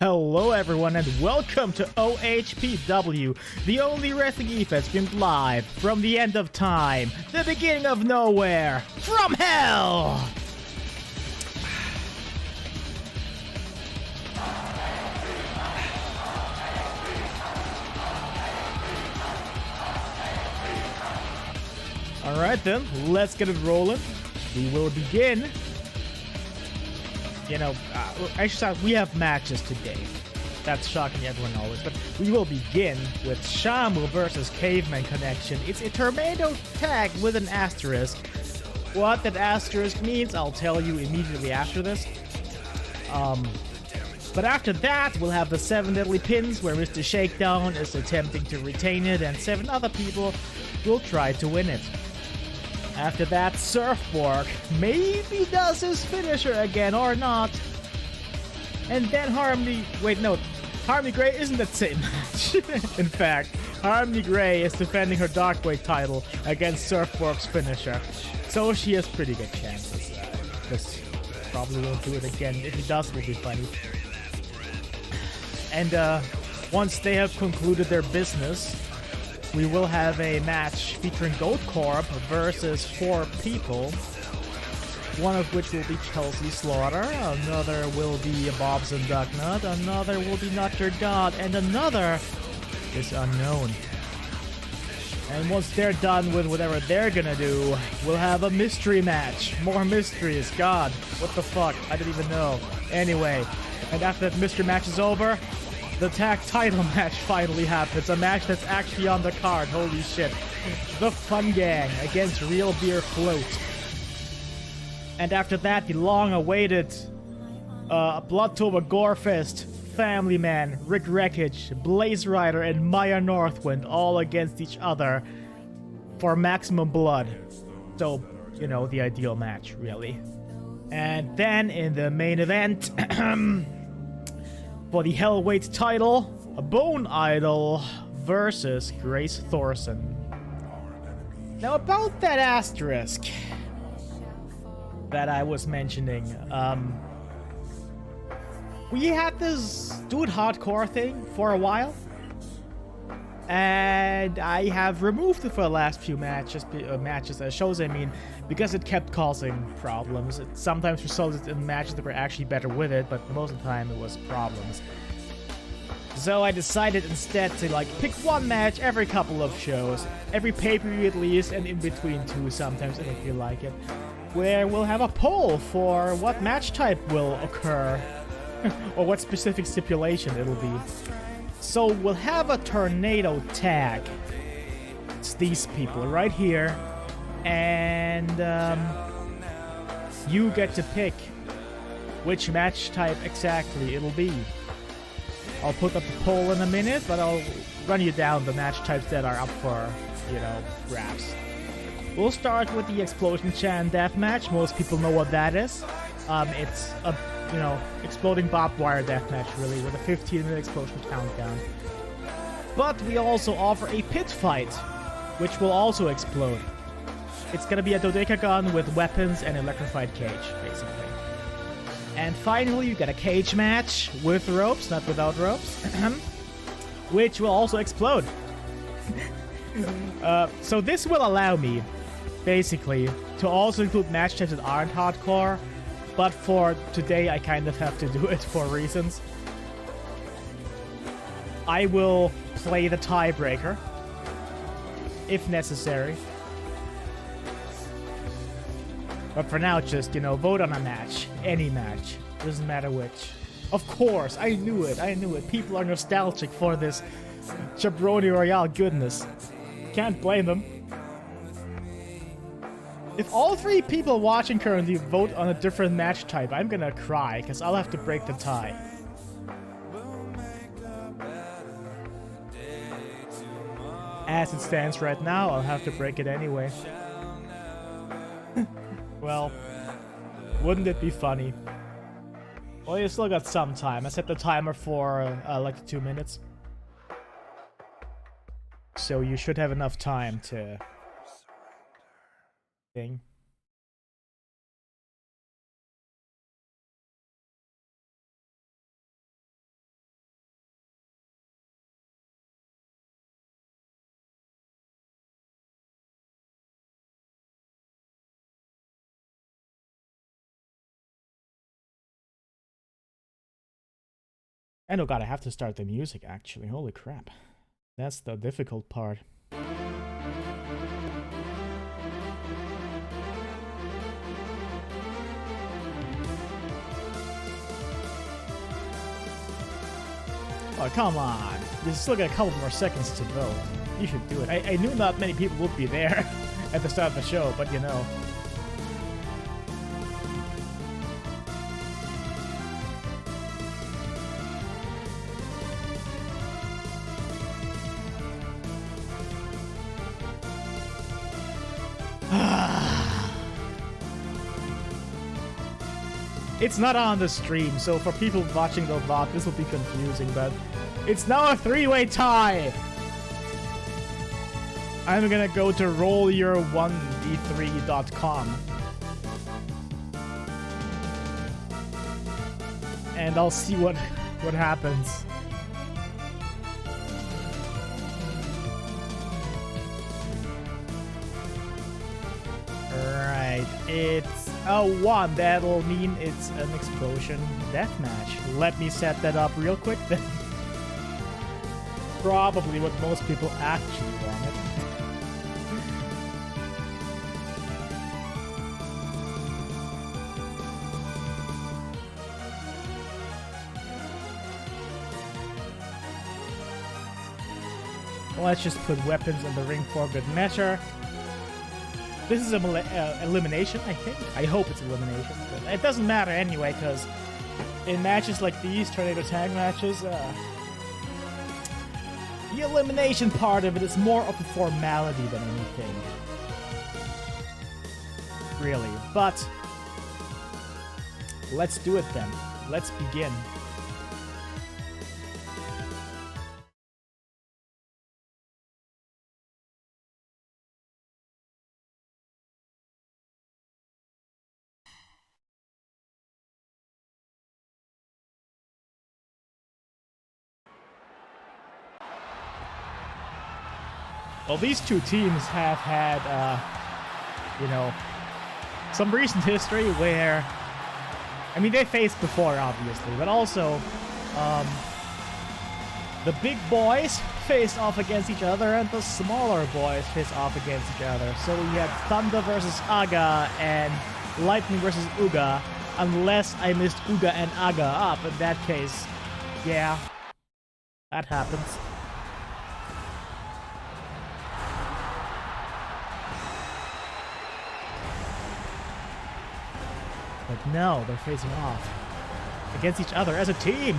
Hello everyone and welcome to OHPW, the only wrestling event streamed live from the end of time, the beginning of nowhere, from hell! Alright then, let's get it rolling. We will begin. Actually, we have matches today. That's shocking everyone always. But we will begin with SHA-MO versus Caveman connection. It's a tornado tag with an asterisk. What that asterisk means, I'll tell you immediately after this. But after that, we'll have the 7 deadly pins where Mr. Shakedown is attempting to retain it and 7 other people will try to win it. After that, Surfborg maybe does his finisher again or not. And then Harmony Gray isn't that same match. In fact, Harmony Gray is defending her Darkweight title against Surfborg's finisher. So she has pretty good chances. Because probably won't do it again. If he does, it'll be funny. And once they have concluded their business, we will have a match featuring Goatcorp versus 4 people. One of which will be Chelsea Slaughter, another will be Bobs and Ducknut, another will be Not Your God, and another is unknown. And once they're done with whatever they're gonna do, we'll have a mystery match. More mysteries. God, what the fuck? I didn't even know. Anyway, and after that mystery match is over, the tag title match finally happens. A match that's actually on the card. Holy shit. The Fun Gang against Real Beer Float. And after that, the long-awaited BLOODTOBER GOREFEST, Family Man, Rick Wreckage, Blaze Rider, and Maya Northwind all against each other for maximum blood. So, you know, the ideal match, really. And then in the main event, for the Hellweight title, a Bone Idol versus Grace Thoruson. Now about that asterisk that I was mentioning, we had this Dude Hardcore thing for a while, and I have removed it for the last few shows, I mean, because it kept causing problems. It sometimes resulted in matches that were actually better with it, but most of the time it was problems. So I decided instead to pick one match every couple of shows, every pay-per-view at least, and in between 2 sometimes if I feel like it, where we'll have a poll for what match type will occur, or what specific stipulation it'll be. So we'll have a tornado tag. It's these people right here. And you get to pick which match type exactly it'll be. I'll put up the poll in a minute, but I'll run you down the match types that are up for, grabs. We'll start with the Explosion Chan Deathmatch. Most people know what that is. It's a, exploding barbed wire deathmatch, really, with a 15-minute explosion countdown. But we also offer a pit fight, which will also explode. It's gonna be a dodecagon with weapons and electrified cage, basically. And finally, you got a cage match with ropes, not without ropes, which will also explode. So this will allow me, basically, to also include match types that aren't hardcore, but for today I kind of have to do it for reasons. I will play the tiebreaker, if necessary. But for now, just, vote on a match. Any match. Doesn't matter which. Of course, I knew it. People are nostalgic for this Jabroni Royale goodness. Can't blame them. If all 3 people watching currently vote on a different match type, I'm gonna cry, because I'll have to break the tie. As it stands right now, I'll have to break it anyway. Well, wouldn't it be funny? Well, you still got some time. I set the timer for, 2 minutes. So you should have enough time to... thing. And oh god, I have to start the music actually. Holy crap. That's the difficult part. Oh, come on. You still got a couple more seconds to vote. You should do it. I knew not many people would be there at the start of the show, but you know. It's not on the stream, so for people watching the VOD, this will be confusing, but it's now a three-way tie! I'm gonna go to rollyour1d3.com and I'll see what happens. Right, it's a 1. That'll mean it's an explosion deathmatch. Let me set that up real quick then. Probably what most people actually wanted. Let's just put weapons in the ring for good measure. This is elimination, I think. I hope it's elimination. But it doesn't matter anyway, because in matches like these, tornado tag matches, the elimination part of it is more of a formality than anything. Really. But let's do it then. Let's begin. Well, these two teams have had, you know, some recent history where, I mean, they faced before, obviously, but also, the big boys faced off against each other and the smaller boys faced off against each other. So we had Thunder versus Aga and Lightning versus Uga, unless I missed Uga and Aga up. In that case, yeah, that happens. But no, they're facing off against each other as a team.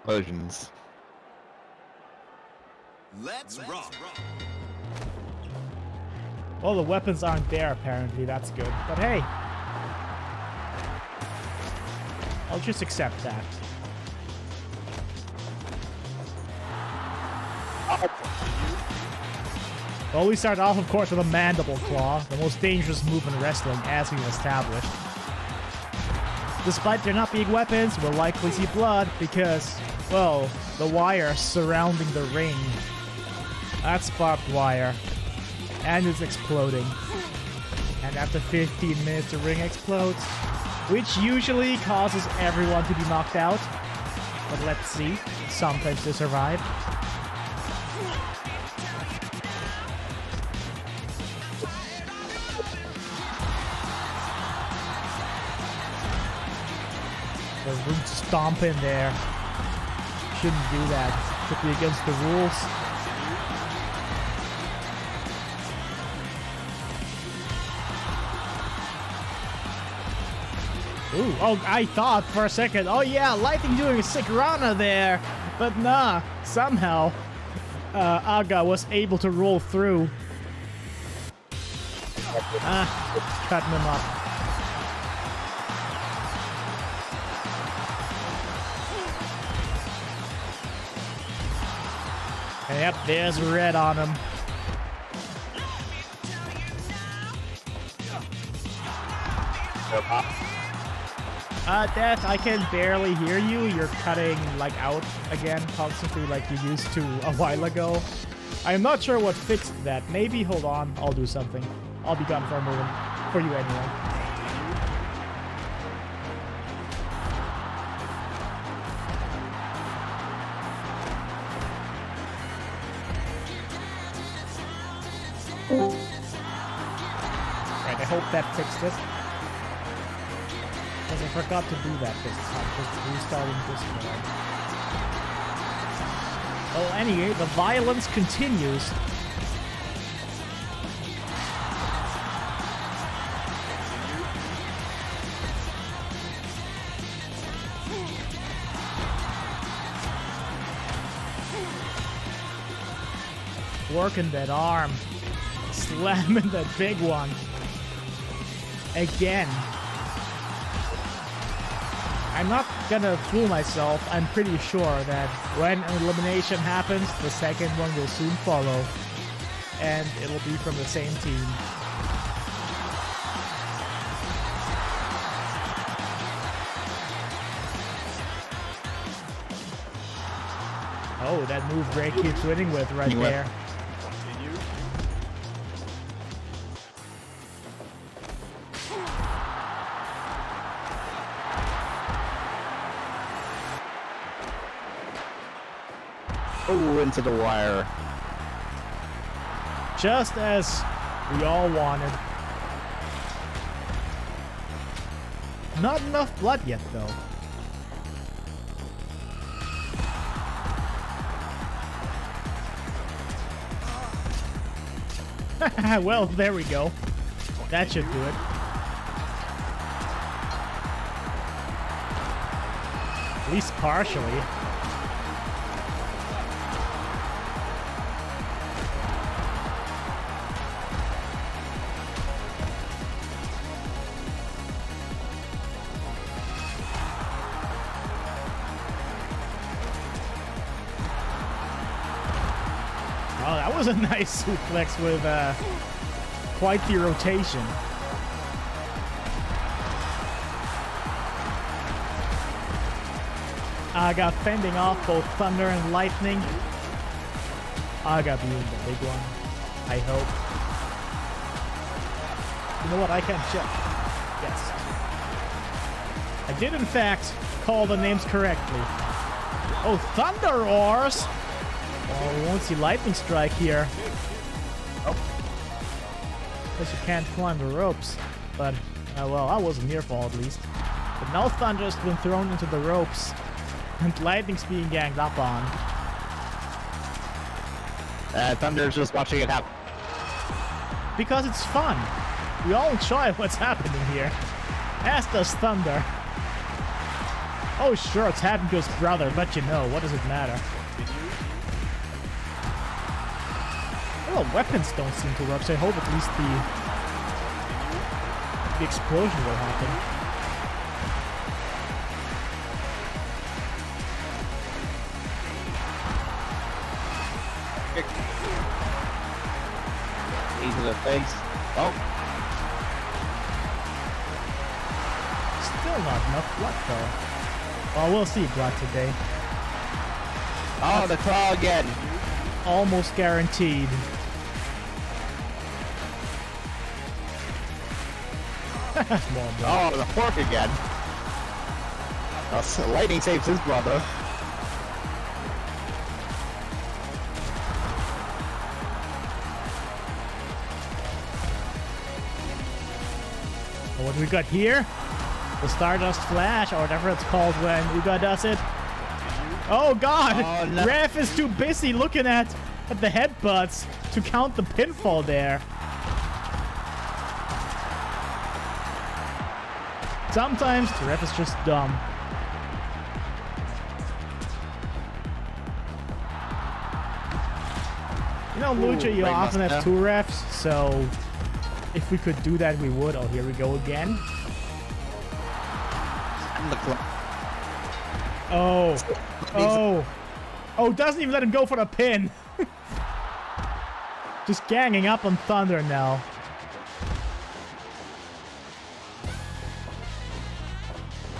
Legends. Let's rock. Well, the weapons aren't there apparently. That's good. But hey, I'll just accept that. Well, we start off, of course, with a mandible claw, the most dangerous move in wrestling, as we've established. Despite there not being weapons, we'll likely see blood because, well, the wire surrounding the ring. That's barbed wire. And it's exploding. And after 15 minutes, the ring explodes, which usually causes everyone to be knocked out. But let's see. Sometimes they survive. There's room to stomp in there. Shouldn't do that. Should be against the rules. Ooh, oh, I thought for a second, oh yeah, Lightning doing a sick Rana there. But nah, somehow, Aga was able to roll through. Cutting him up. Yep, there's red on him. Death, I can barely hear you. You're cutting, like, out again constantly like you used to a while ago. I'm not sure what fixed that. Maybe, hold on, I'll do something. I'll be gone for a moment. For you anyway. Right, I hope that fixed it. Because I forgot to do that this time, just restarting Discord. Well, anyway, the violence continues. Working that arm. Slamming that big one. Again. I'm not gonna fool myself. I'm pretty sure that when an elimination happens, the second one will soon follow. And it'll be from the same team. Oh, that move Greg keeps winning with right there. Oh, into the wire. Just as we all wanted. Not enough blood yet, though. Well, there we go. That should do it. At least partially. Oh, that was a nice suplex with quite the rotation. I got fending off both thunder and lightning. I got being the big one. I hope. You know what? I can check. Yes. I did, in fact, call the names correctly. Oh, Thunder Ors! Oh, we won't see lightning strike here. Oh. Guess you can't climb the ropes. But, well, that wasn't your fault at least. But now Thunder's been thrown into the ropes. And lightning's being ganged up on. Thunder's just watching it happen. Because it's fun. We all enjoy what's happening here. As does Thunder. Oh, sure, it's happened to his brother, but you know, what does it matter? Well, weapons don't seem to work, so I hope at least the explosion will happen. Easy to the face. Oh. Still not enough blood, though. Well, we'll see blood today. Oh, the claw again. Almost guaranteed. Oh, the fork again. Oh, so lightning saves his brother. What do we got here? The Stardust Flash, or whatever it's called when Uga does it. Oh god! Oh, no. Ref is too busy looking at the headbutts to count the pinfall there. Sometimes the ref is just dumb. You know, Lucha, you often have two refs, so if we could do that, we would. Oh, here we go again. Oh. Oh. Oh, doesn't even let him go for the pin. Just ganging up on Thunder now.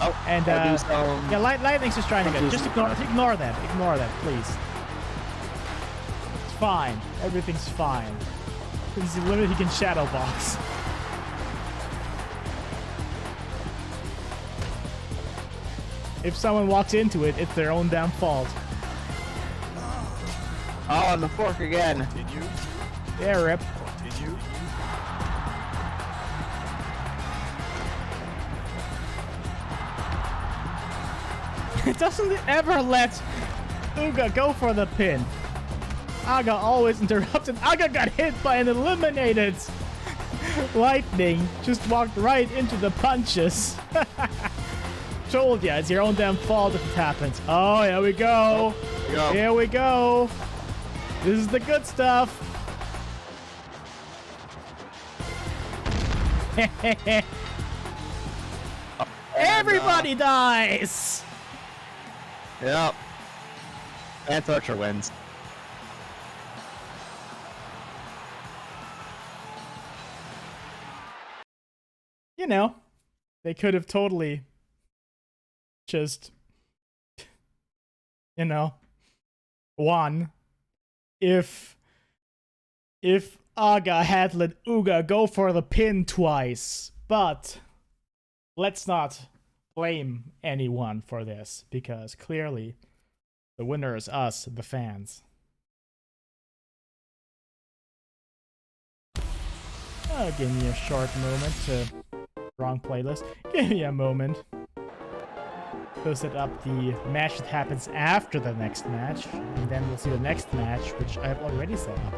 Oh, and yeah, Lightning's just trying to get. Just ignore that. Ignore that, please. It's fine. Everything's fine. It's the limit he can shadow box. If someone walks into it, it's their own damn fault. Oh, and the fork again. Continue. Yeah, rip. Continue. It doesn't ever let Uga go for the pin. Aga always interrupted. Aga got hit by an eliminated lightning. Just walked right into the punches. Told ya, it's your own damn fault if it happens. Oh, here we go. Here we go. This is the good stuff. Everybody dies. Yep. And Torture wins. You know, they could have totally just, you know, won if Aga had let Uga go for the pin twice. But let's not blame anyone for this, because clearly the winner is us, the fans. Give me a short moment to... Wrong playlist. Give me a moment. Go set up the match that happens after the next match, and then we'll see the next match, which I have already set up.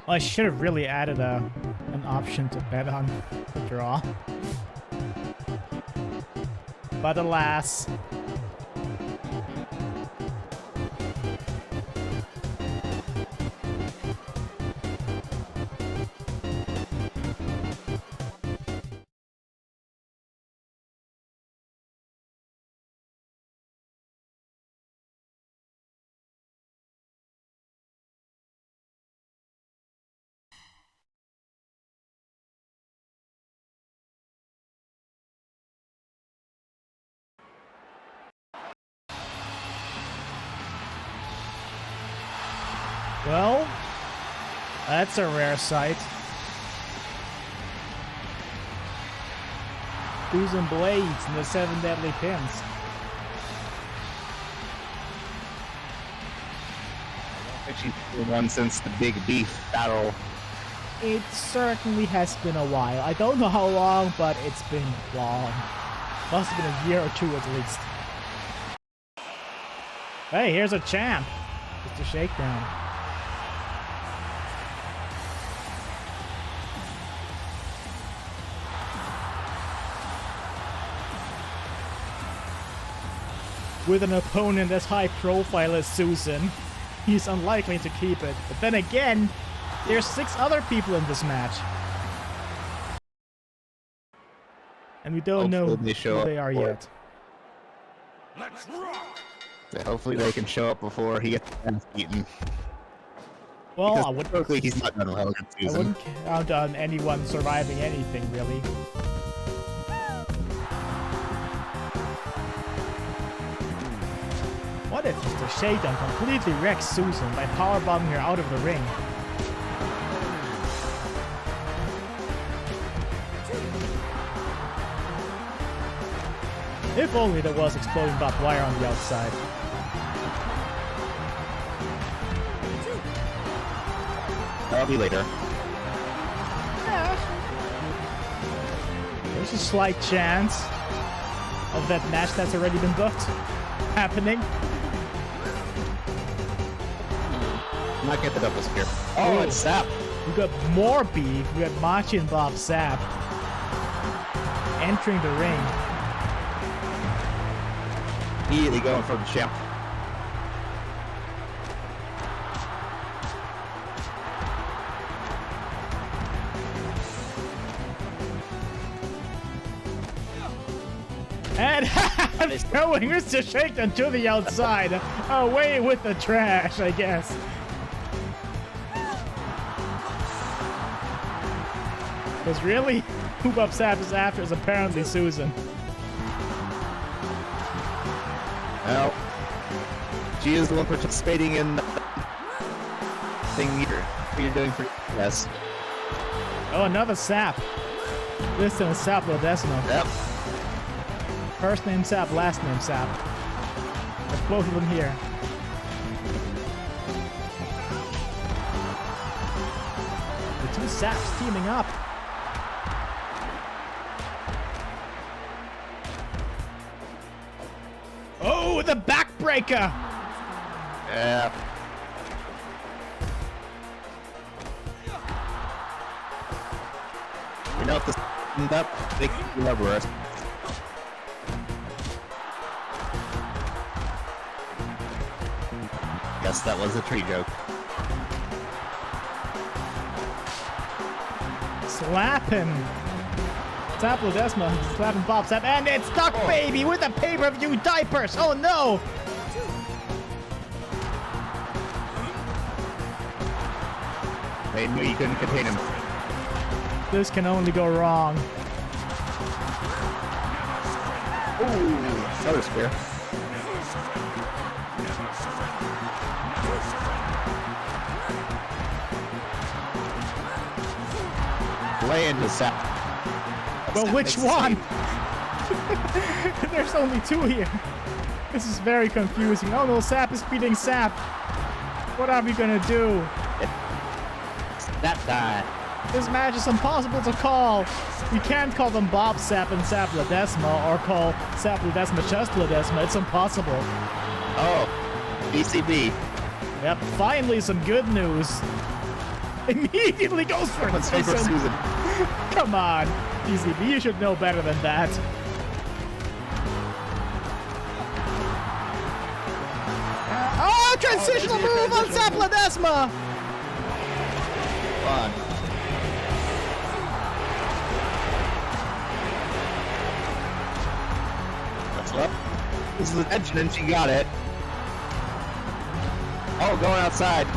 Well, I should have really added an option to bet on the draw. But alas. Well, that's a rare sight. Thoruson blades and the 7 deadly pins. I think she's the one since the big beef battle. It certainly has been a while. I don't know how long, but it's been long. Must have been a year or two at least. Hey, here's a champ. Just a shakedown. With an opponent as high profile as Susan, he's unlikely to keep it. But then again, there's 6 other people in this match. And we don't know who they are yet. Let's rock! So hopefully they can show up before he gets beaten. Well, because he's not done well against Susan. I wouldn't count on anyone surviving anything, really. What if Mr. Shakedown completely wrecks Susan by powerbombing her out of the ring? If only there was exploding barbed wire on the outside. That'll be later. There's a slight chance of that match that's already been booked happening. Not get the double spear. Oh, it's Sap. We got more beef. We got Machi and Bob Sapp entering the ring. Immediately going for the champ. And throwing Mr. Shakedown to the outside. Away with the trash, I guess. Because really, who Bob Sapp is after is apparently Susan. Well, she is the one participating in the thing you're doing for yes. Oh, another Sap. This time is Sap Lodesmo. Yep. First name Sap, last name Sap. There's both of them here. The two Saps teaming up. Oh, the backbreaker! Yeah. You know, if this ends up, they can deliver us. Guess that was a tree joke. Slapping. Sap Lodesma slapping Bob Sapp, and it's Duck Baby with the pay-per-view diapers. Oh no! They knew you couldn't contain him. This can only go wrong. Ooh, another spear. Land the Sap. Well, which one? There's only two here. This is very confusing. Oh no, Sap is beating Sap. What are we gonna do? That guy. This match is impossible to call. We can't call them Bob Sapp and Sap Lodesma or call Sap Lodesma just Lodesma. It's impossible. Oh, BCB. Yep, finally some good news. Immediately goes for Let's say for Susan. Come on, BCB, you should know better than that. Oh, transitional move on Sap Lodesma! Fun. That's up. This is attention and she got it. Oh, going outside.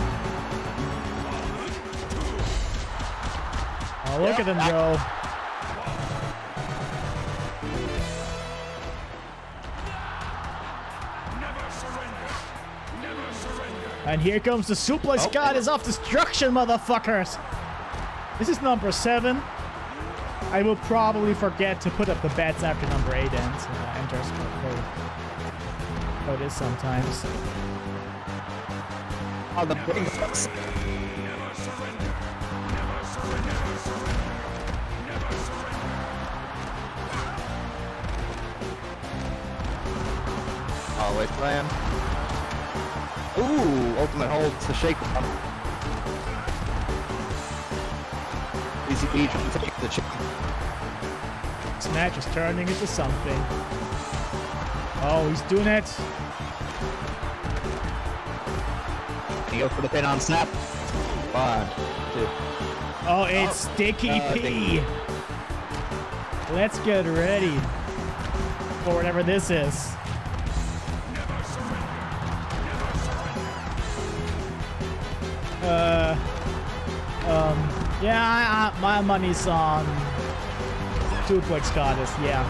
Oh, look at them go. And here comes the suplex goddess of destruction, motherfuckers. This is number 7. I will probably forget to put up the bets after number 8 ends. Enters code. Oh, it is sometimes. Oh, the big hooks. Always plan. Ooh, ultimate hold to Shakedown. BCB trying to take the chicken. This match is turning into something. Oh, he's doing it. You go for the pin on Snap. 1, 2. Oh, it's Sticky P. Let's get ready for whatever this is. Yeah, my money's on Duplex Goddess, yeah.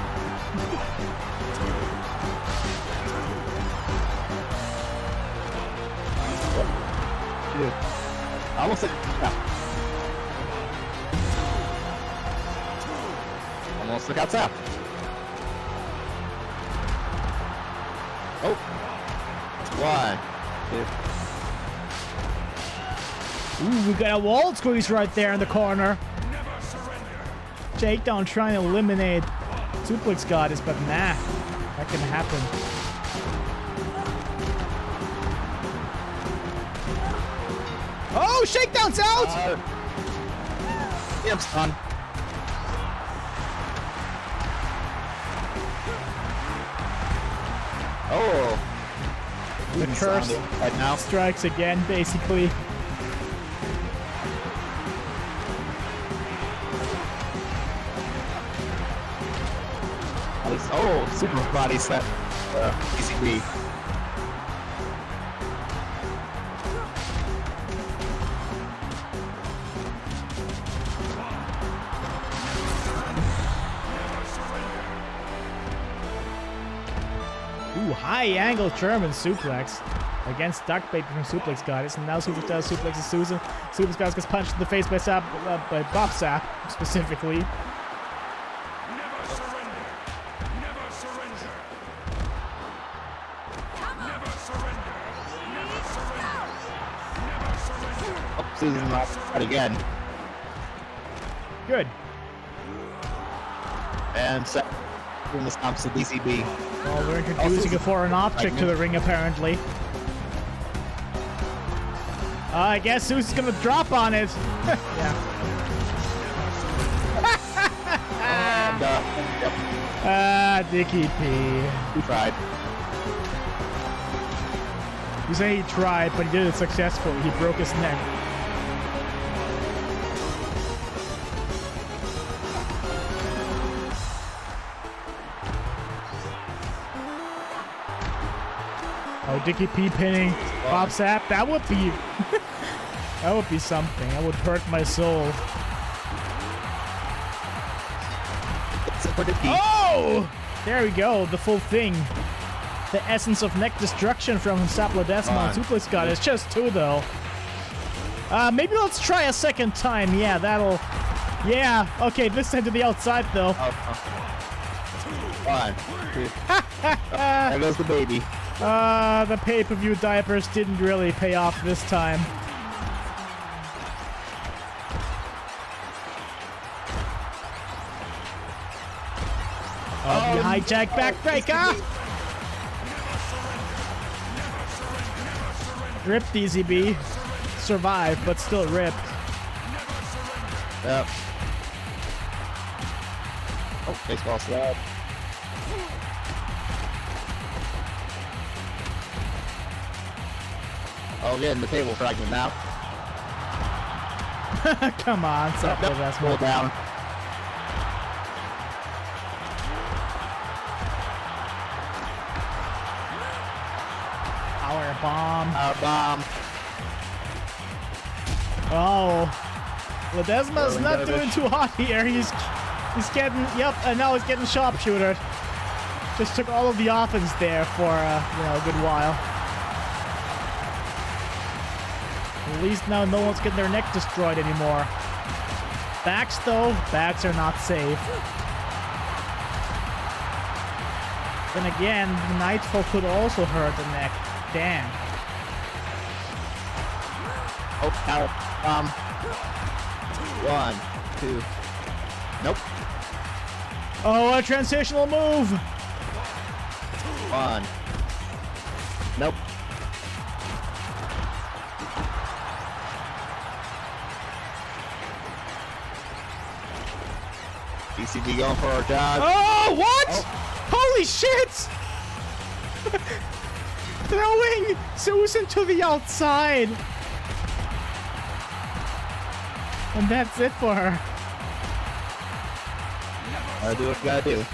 Dude. Almost took Almost took out Sap. 1, 2. Ooh, we got a wall squeeze right there in the corner. Shakedown trying to eliminate Suplex Goddess, but nah, that can happen. Oh, Shakedown's out! Yep, son. Oh. The curse right now. strikes again, basically. Oh, super body set. PCB. Ooh, high angle German suplex against Darkweight from Suplex Goddess, and now Suplex does suplexes Susan. Suplex Goddess gets punched in the face by Bob Sap specifically. Susan not again. Good. And set in the stomps to DCB. Well, we're introducing a foreign object to the ring, apparently. I guess Susan's gonna drop on it. Yeah. And, yep, Ah, Dickie P. he tried. You say he tried, but he did it successfully. He broke his neck. Oh, Dickie P pinning Bob Sap. That would be that would be something. That would hurt my soul. Oh! There we go. The full thing. The essence of neck destruction from Saplodesma and Suplex God. It's just 2 though. Maybe let's try a second time. Yeah, that'll. Yeah. Okay, this time to the outside though. 1, 2. There goes the baby. The pay-per-view diapers didn't really pay off this time. Oh, the hijack backbreaker! Ripped DZB. Survived, but still ripped. Yep. Oh, baseball slab. Oh, getting the table fragment now. Come on, Saplodesma. Pull down. Power bomb. Bomb. Oh. Ledesma's not doing too hot here. He's getting, yep, and now he's getting sharpshooter. Just took all of the offense there for, a good while. At least now no one's getting their neck destroyed anymore. Backs, though, backs are not safe. Then again, the Nightfall could also hurt the neck. Damn. Oh, out. 1, 2. Nope. Oh, a transitional move. 1. Nope. DCB going for our dodge. Oh, what? Oh. Holy shit! Throwing Susan to the outside. And that's it for her. Gotta do what you gotta do.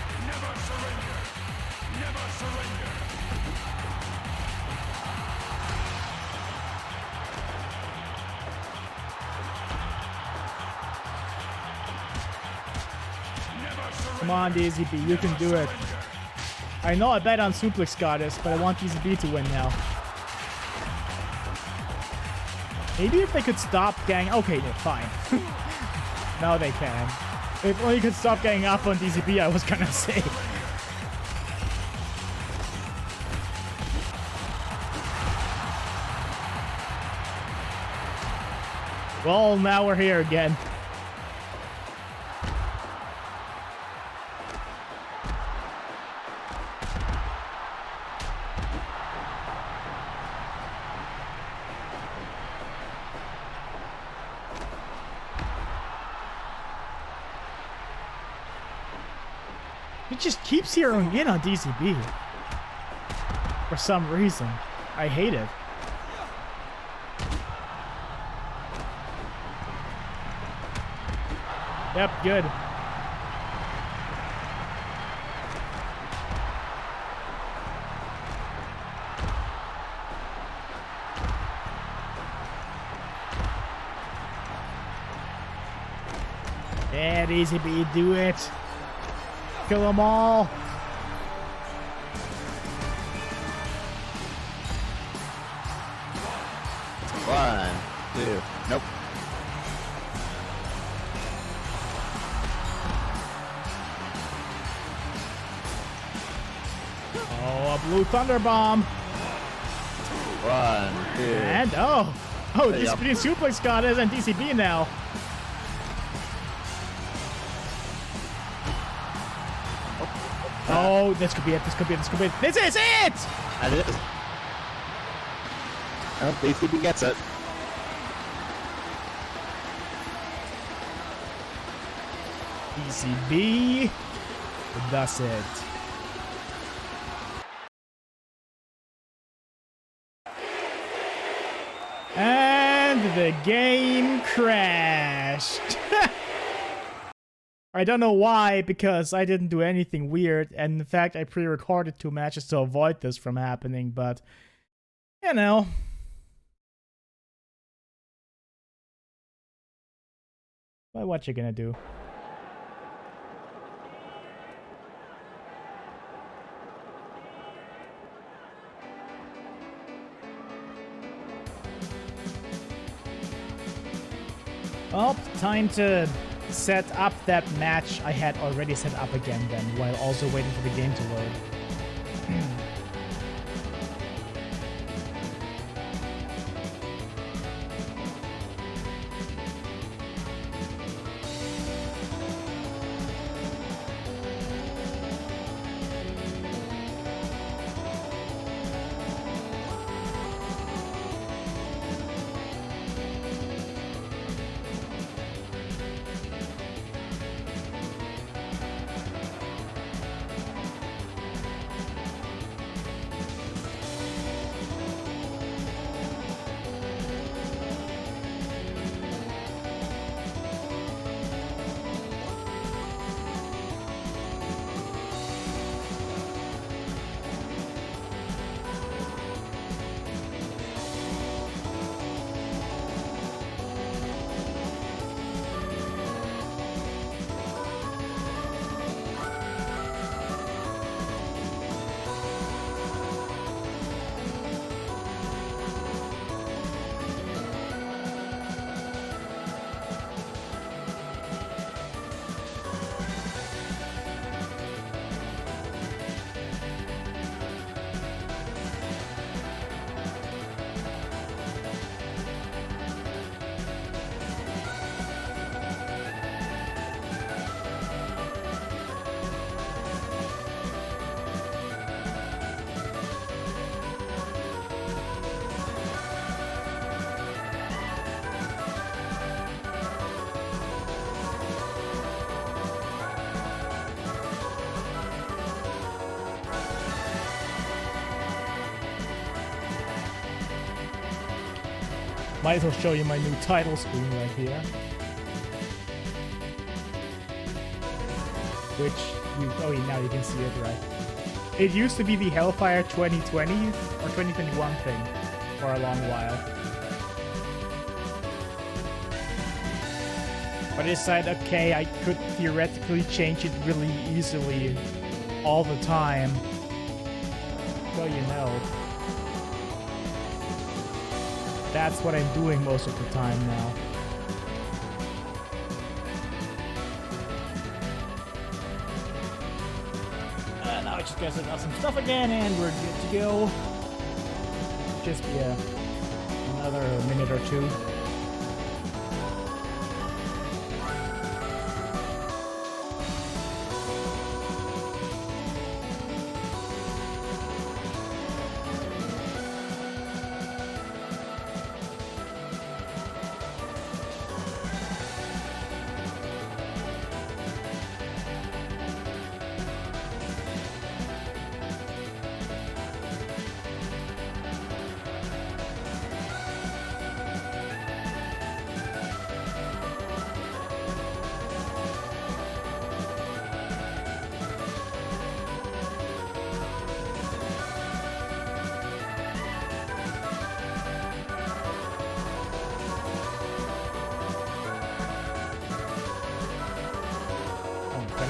Come on, DZB, you can do it. I know I bet on Suplex Goddess, but I want DZB to win now. Maybe if they could stop gang. Okay, no, fine. Now they can. If only you could stop getting up on DZB, I was gonna say. Well, now we're here again. He just keeps zeroing in on DCB. For some reason. I hate it. Yep, good. Yeah, DCB, do it. Kill them all. One, two, nope. Oh, a blue thunder bomb. One, two. And oh, DCB and Suplex got it, and DCB now. Oh, this could be it. This could be it. This could be it. This is it! That is. Oh, DCB gets it. DCB. That's it. And the game crashed. I don't know why, because I didn't do anything weird, and in fact I pre-recorded 2 matches to avoid this from happening, but you know. Well, what you gonna do? Well, time to set up that match I had already set up again then, while also waiting for the game to load. Might as well show you my new title screen right here. Which, now you can see it, right. It used to be the Hellfire 2020 or 2021 thing for a long while. But I decided, okay, I could theoretically change it really easily all the time. So you know. That's what I'm doing most of the time now. Now I just gotta set up some stuff again and we're good to go. Just be another minute or two.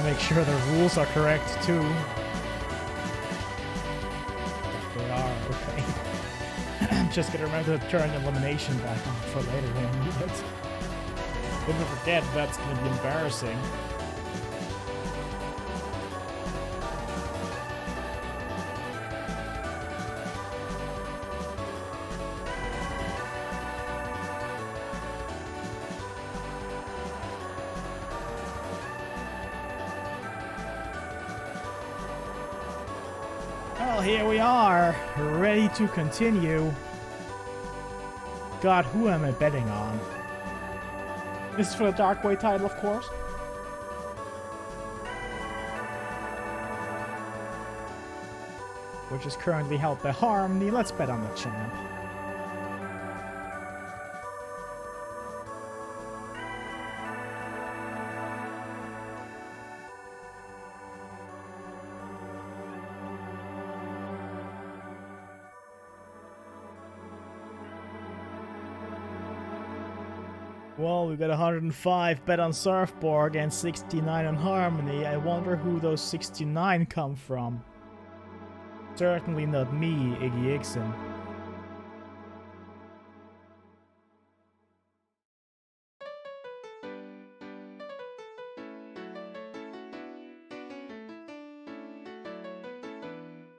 Make sure the rules are correct too. They are, okay. I'm just gonna remember to turn elimination back on for later when I need it. If I forget, that's gonna be embarrassing. Well, here we are, ready to continue. God, who am I betting on? This is for the Darkweight title, of course. Which is currently held by Harmony. Let's bet on the champ. Well, we got 105 bet on Surfborg and 69 on Harmony. I wonder who those 69 come from. Certainly not me, Iggy Ixon.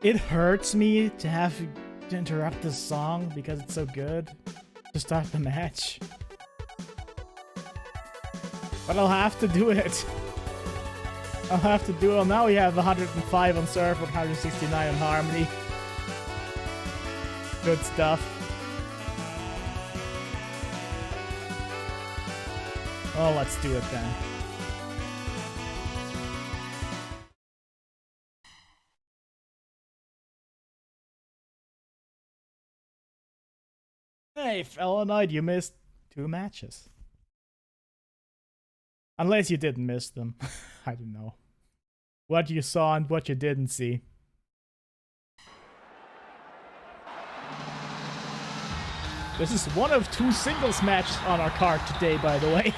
It hurts me to have to interrupt this song because it's so good to start the match. But I'll have to do it. I'll have to do it. Now we have 105 on Surf, 169 on Harmony. Good stuff. Oh, let's do it then. Hey, Fellow Knight, you missed 2 matches. Unless you didn't miss them. I don't know. What you saw and what you didn't see. This is one of 2 singles matches on our card today, by the way.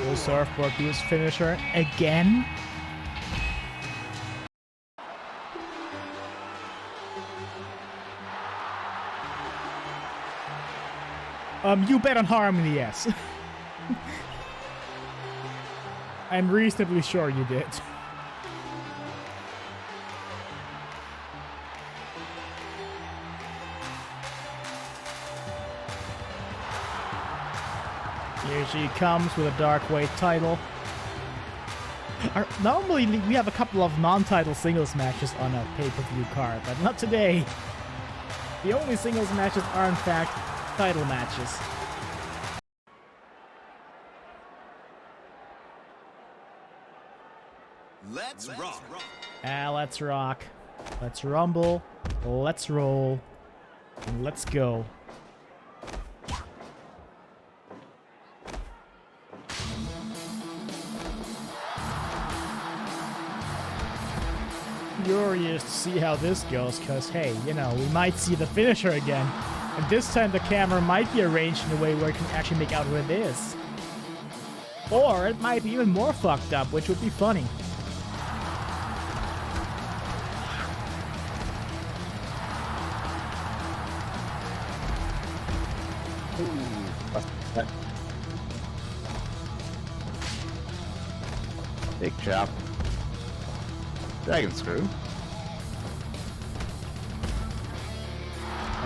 Will Surfborg do his finisher again? You bet on Harmony, yes. I'm reasonably sure you did. Here she comes with a Darkweight title. Normally we have a couple of non-title singles matches on a pay-per-view card, but not today. The only singles matches are in fact title matches. Let's rock. Let's rock. Let's rumble. Let's roll. And let's go. Curious to see how this goes, because, hey, you know, we might see the finisher again. And this time the camera might be arranged in a way where it can actually make out what it is. Or it might be even more fucked up, which would be funny. Big chop. Dragon screw.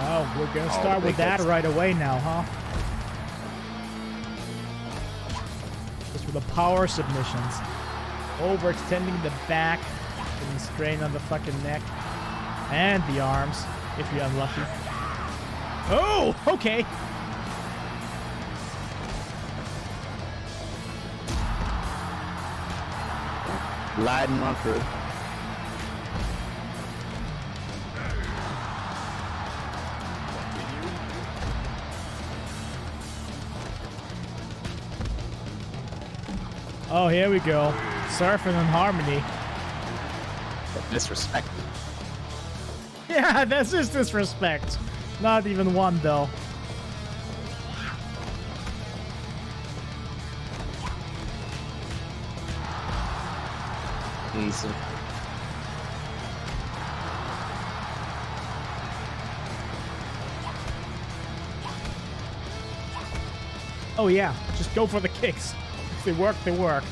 Oh, we're gonna start with that right away now, huh? Just with the power submissions. Overextending the back, getting strain on the fucking neck. And the arms, if you're unlucky. Oh, okay. Gliding on through. Oh, here we go. Surfing in harmony. Disrespect. Yeah, this is disrespect. Not even one, though. Easy. Oh, yeah. Just go for the kicks. If they work, they work.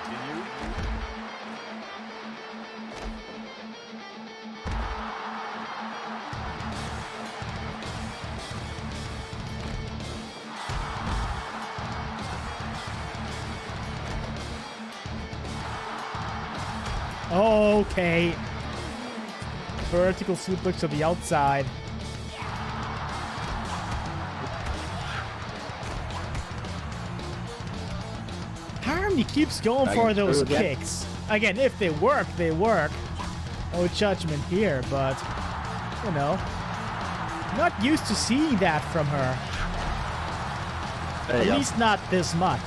Continue. Okay. Vertical suplex to the outside. Harmony keeps going for those kicks. Again, if they work, they work. No judgment here, but, you know, not used to seeing that from her. At least not this much.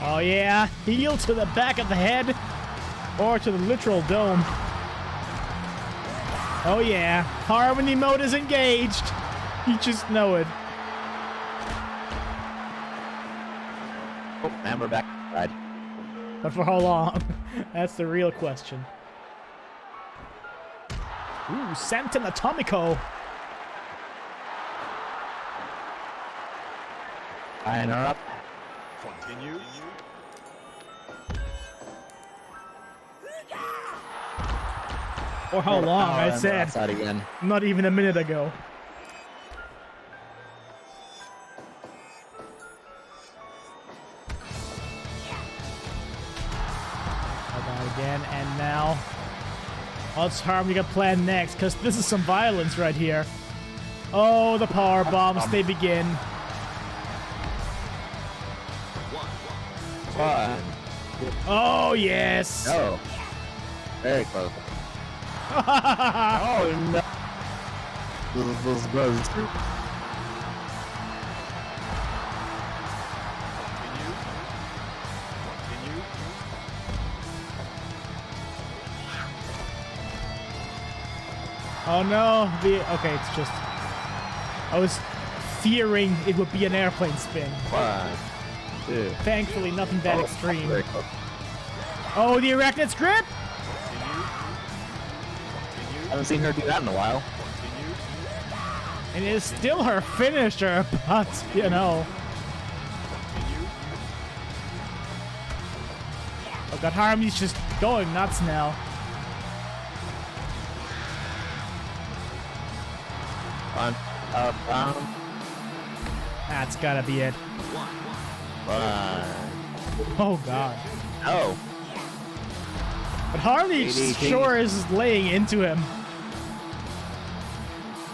Oh yeah, heel to the back of the head, or to the literal dome. Oh yeah, harmony mode is engaged. You just know it. Oh, and we're back. Right. But for how long? That's the real question. Ooh, Santan Atomico. Tying her up. Continue. Or how long, I said. Outside again. Not even a minute ago. Again, and now what's Harmony got planned next? Because this is some violence right here. Oh, the power bombs, they begin. One. Oh, yes. No. Very close. Oh no. Those brothers. Continue. Oh no. Okay, it's just. I was fearing it would be an airplane spin. 1, 2. Thankfully, nothing that Oh, extreme. very close. Oh, the arachnid's grip. Haven't seen her do that in a while. And it is still her finisher, but, you know. Oh god, Harmony's just going nuts now. One. Up, down. That's gotta be it. 1. Oh god. Oh. But Harmony sure is laying into him.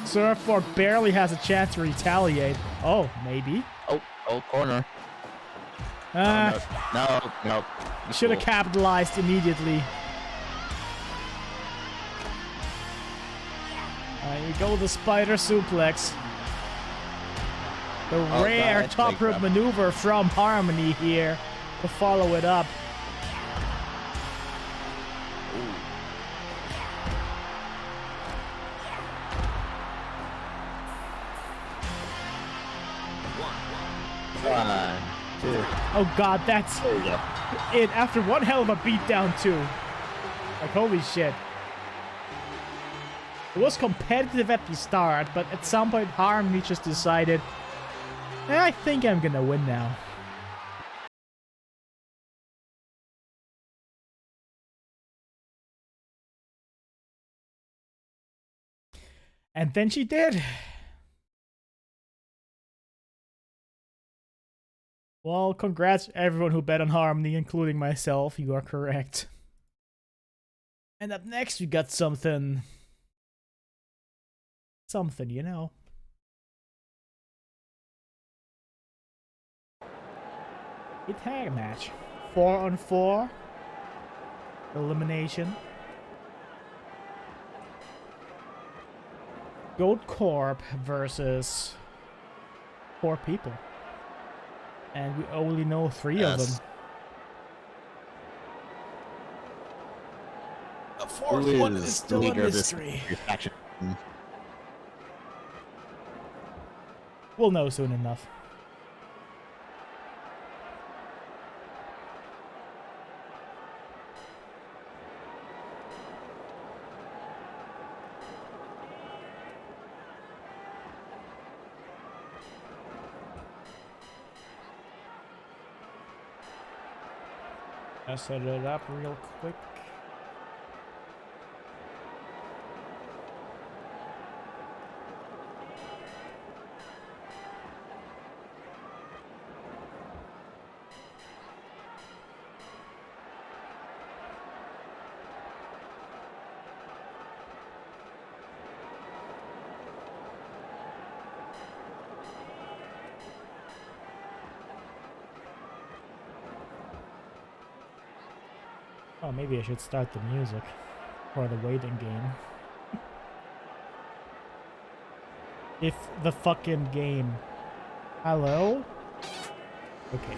Surfborg barely has a chance to retaliate. Oh, maybe. Oh, corner. No. Should have Cool. capitalized immediately. You go with the spider suplex. The rare God, top big rope jump. maneuver from Harmony here to follow it up. One, 2. Oh god, that's There you go. it. After one hell of a beatdown too. Like holy shit. It was competitive at the start, but at some point Harmony just decided, I think I'm gonna win now. And then she did. Well, congrats everyone who bet on Harmony, including myself. You are correct. And up next, we got something. Something, you know. A tag match. 4-on-4. Elimination. Goatcorp versus 4 people. And we only know 3 of them. The 4th one is still a mystery. We'll know soon enough. I'll set it up real quick. Oh, maybe I should start the music for the waiting game. If the fucking game. Hello? Okay.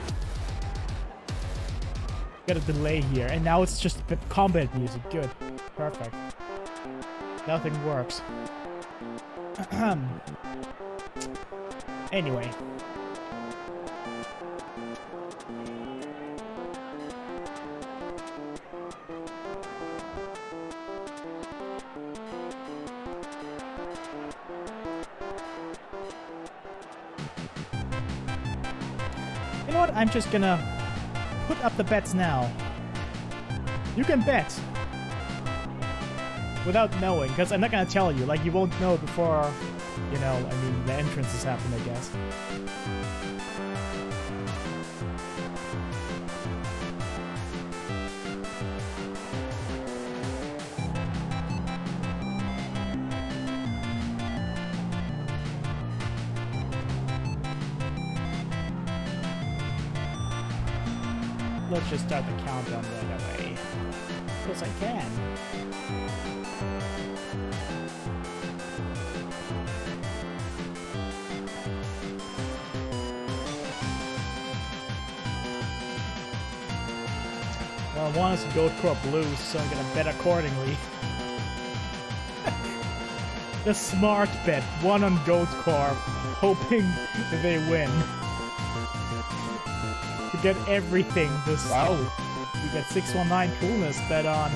Got a delay here, and now it's just combat music. Good. Perfect. Nothing works. Anyway. You know what? I'm just gonna put up the bets now. You can bet without knowing, because I'm not gonna tell you. Like, you won't know before, you know, I mean, the entrances happen, I guess. Let's just start the countdown right away. Because I can. Well, I want us to Goatcorp lose, so I'm gonna bet accordingly. The smart bet. 1 on Goatcorp, hoping that they win. To get everything this Wow. We get 619 coolness bet on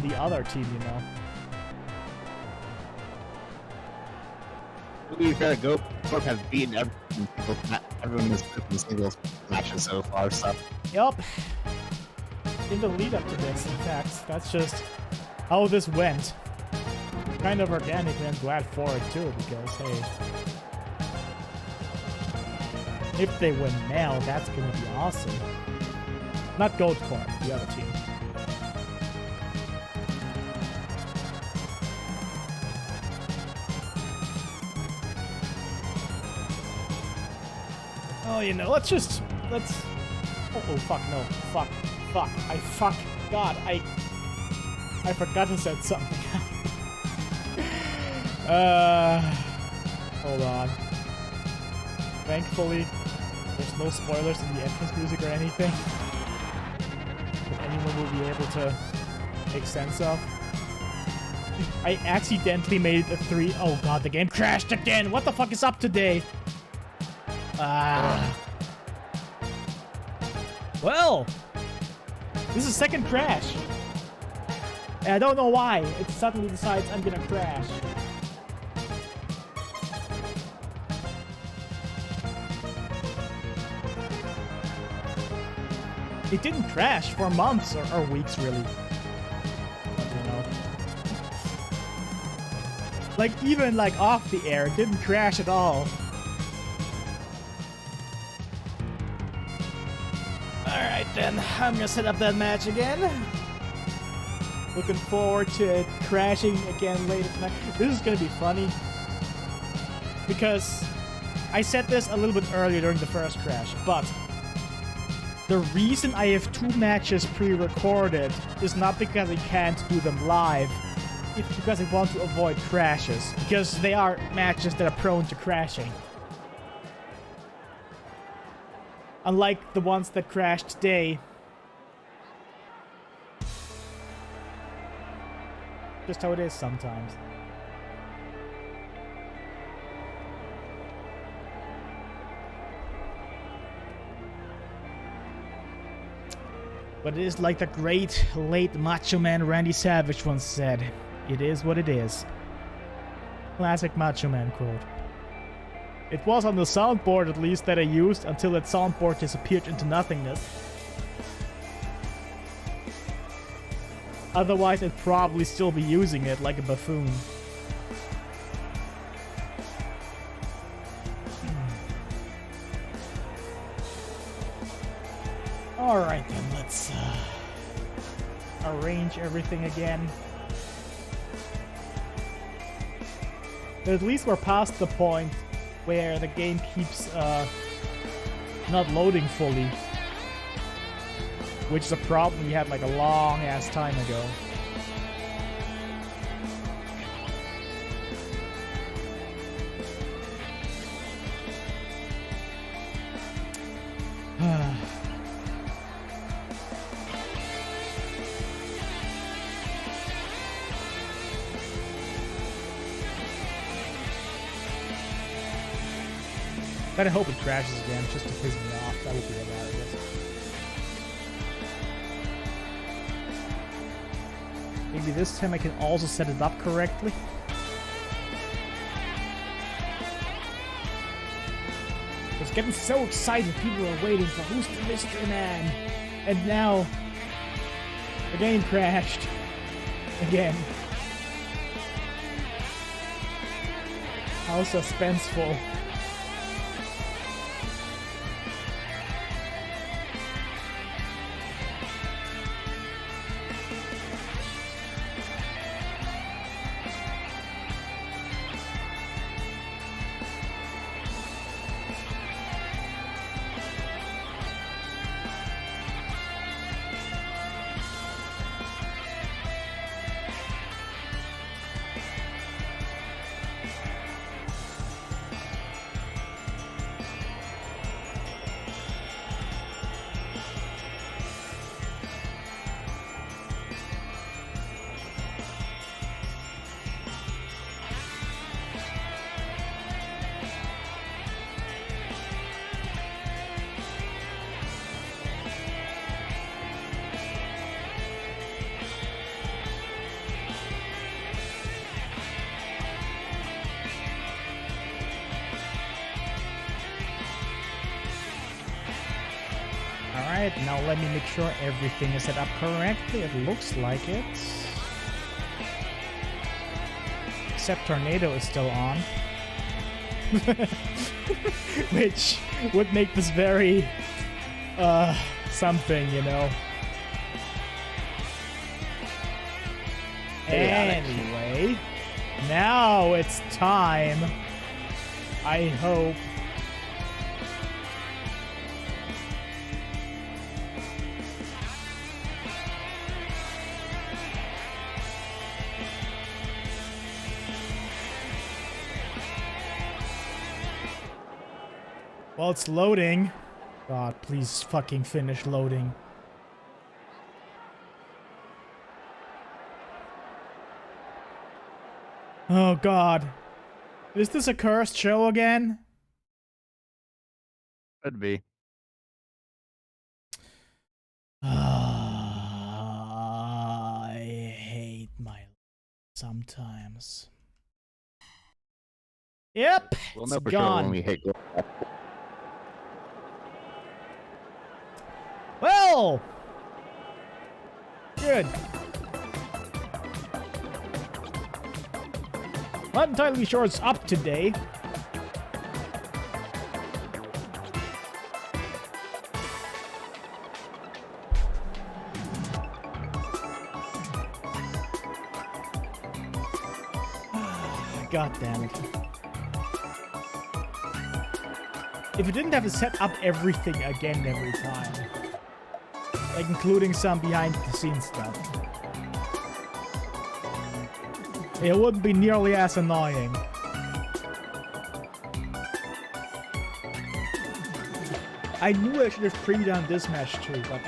the other team, you know. We've got to go. Goatcorp have beaten everyone in this singles matches so far, so. Yup. In the lead up to this, in fact, that's just how this went. Kind of organic, and I'm glad for it too, because hey, if they win now, that's gonna be awesome. Not Goatcorp, the other team. Oh, you know, let's. Oh, fuck, no. Fuck. God, I forgot to set something. Hold on. Thankfully, there's no spoilers in the entrance music or anything that anyone will be able to make sense of. I accidentally made a 3. Oh god, the game crashed again! What the fuck is up today? Well, this is second crash. And I don't know why. It suddenly decides I'm gonna crash. It didn't crash for months or weeks, really. But, you know. Like, even like off the air, it didn't crash at all. Alright then, I'm gonna set up that match again. Looking forward to it crashing again later tonight. This is gonna be funny. Because I said this a little bit earlier during the first crash, but the reason I have 2 matches pre-recorded is not because I can't do them live. It's because I want to avoid crashes. Because they are matches that are prone to crashing. Unlike the ones that crashed today. Just how it is sometimes. But it is like the great late Macho Man Randy Savage once said. It is what it is. Classic Macho Man quote. It was on the soundboard at least that I used until that soundboard disappeared into nothingness. Otherwise I'd probably still be using it like a buffoon. Alright then, let's arrange everything again. But at least we're past the point where the game keeps not loading fully. Which is a problem we had like a long ass time ago. But I hope it crashes again just to piss me off. That would be hilarious. Maybe this time I can also set it up correctly. I was getting so excited. People were waiting for who's the mystery man. And now the game crashed again. How suspenseful. Alright, now let me make sure everything is set up correctly. It looks like it. Except Tornado is still on. Which would make this very, something, you know. Anyway, now it's time, I hope. While it's loading. God, please fucking finish loading. Oh God. Is this a cursed show again? Could be. I hate my life sometimes. Yep, We'll it's know for gone. sure when we hit. Well, good. Not entirely sure it's up today. God damn it. If it didn't have to set up everything again every time, like including some behind the scenes stuff, it wouldn't be nearly as annoying. I knew I should have pre-done this match too, but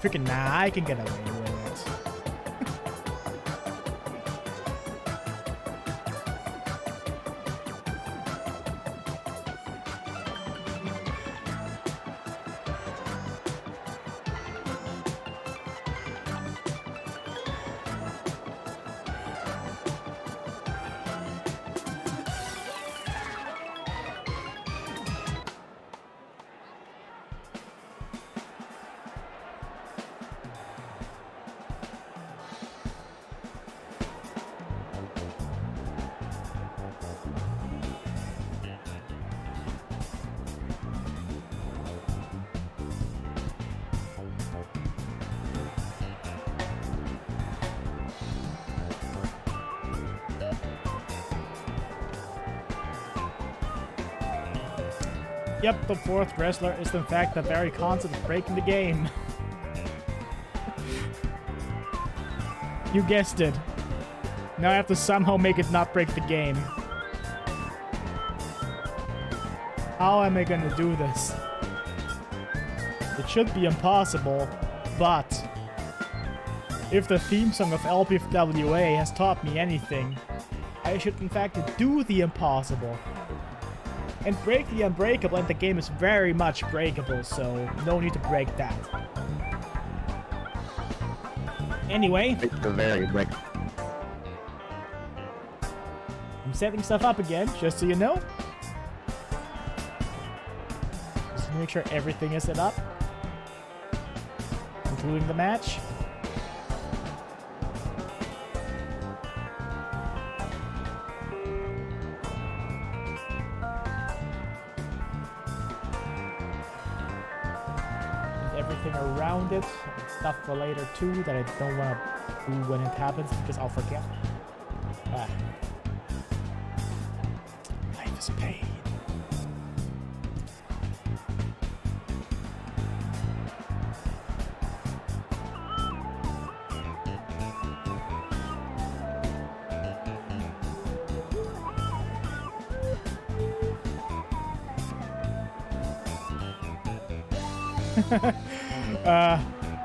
freaking nah, I can get away with it. Yep, the fourth wrestler is in fact the very concept of breaking the game. You guessed it. Now I have to somehow make it not break the game. How am I gonna do this? It should be impossible, but if the theme song of LPFWA has taught me anything, I should in fact do the impossible. And break the unbreakable, and the game is very much breakable, so no need to break that. Anyway, It's a very break. I'm setting stuff up again, just so you know. Just to make sure everything is set up, including the match. Around it, stuff for later too that I don't want to do when it happens because I'll forget. Life is pain.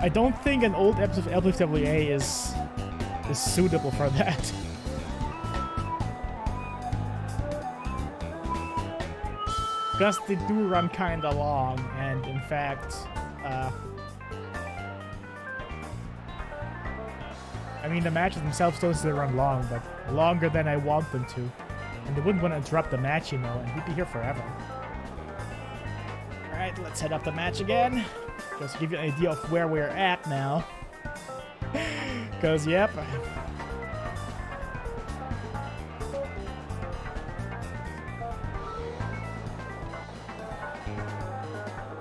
I don't think an old episode of LPWA is suitable for that. Because they do run kinda long, and in fact, I mean the matches themselves don't still run long, but longer than I want them to. And they wouldn't want to interrupt the match, you know, and we'd be here forever. Alright, let's head up the match again. Just to give you an idea of where we're at now. Because, yep.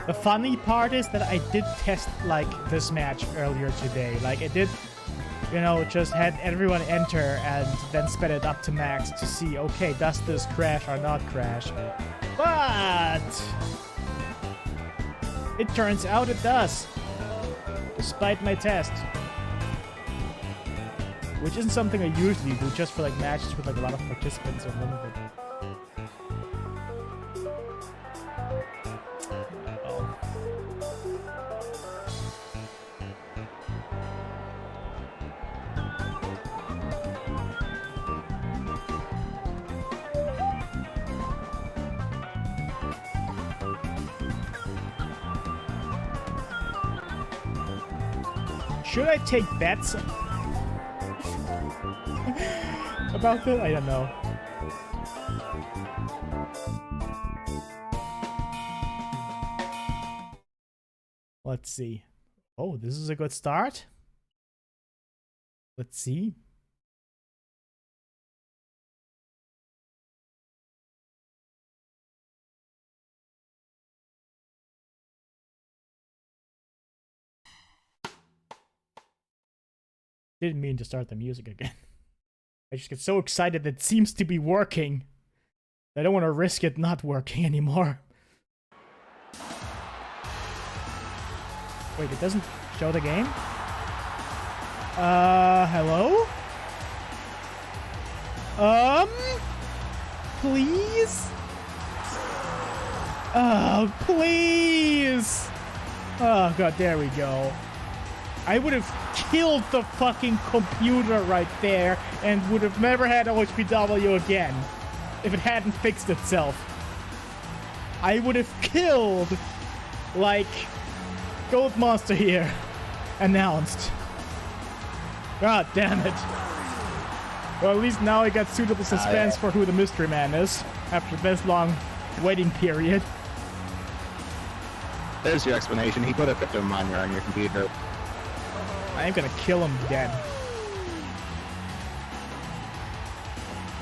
The funny part is that I did test, like, this match earlier today. Like, it did, you know, just had everyone enter and then sped it up to max to see, okay, does this crash or not crash? But it turns out it does, despite my test. Which isn't something I usually do, just for like matches with like a lot of participants or limited. Oh. Should I take bets about that? I don't know. Let's see. Oh, this is a good start. Let's see. Didn't mean to start the music again. I just get so excited that it seems to be working. I don't want to risk it not working anymore. Wait, it doesn't show the game? Hello? Please? Oh, please! Oh, God, there we go. I would have killed the fucking computer right there and would have never had OHPW again if it hadn't fixed itself. I would have killed, like, Gold Monster here announced. God damn it. Well, at least now I got suitable suspense for who the mystery man is after this long waiting period. There's your explanation. He put a crypto miner on your computer. I'm gonna kill him dead.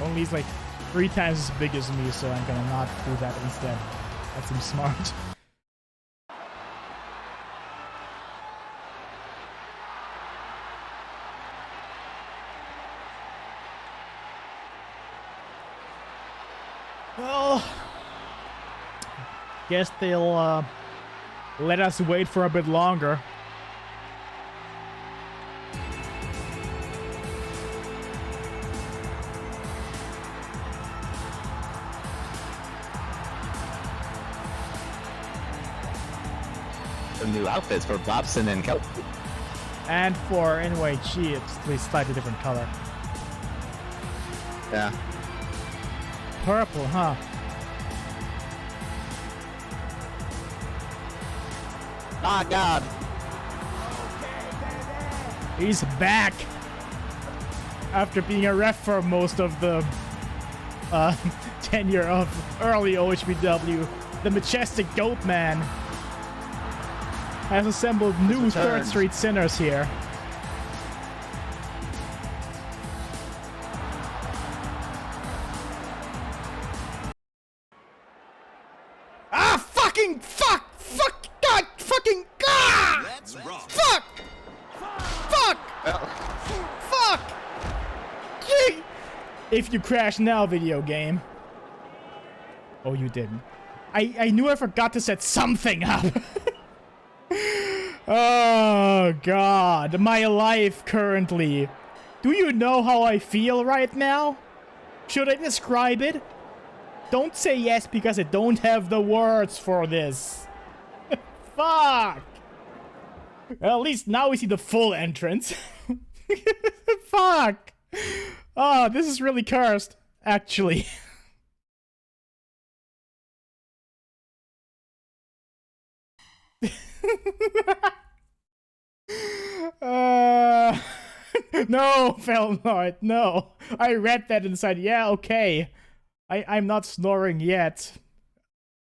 Only he's like 3 times as big as me, so I'm gonna not do that instead. That seems smart. Well, guess they'll let us wait for a bit longer. Some new outfits for Bobson and Kelp. And for NYG, it's a slightly different color. Yeah. Purple, huh? Oh, God. He's back! After being a ref for most of the tenure of early OHPW, the majestic Goatman has assembled new 3rd Street Sinners here. Ah! Fucking fuck! Fuck! God! Fucking God! Let's rock. Fuck! Fuck! Fuck! Gee! If you crash now, video game. Oh, you didn't. I knew I forgot to set something up. Oh, God. My life currently. Do you know how I feel right now? Should I describe it? Don't say yes because I don't have the words for this. Fuck. Well, at least now we see the full entrance. Fuck. Oh, this is really cursed, actually. No, Felnort, no. I read that inside. Yeah, okay. I'm not snoring yet.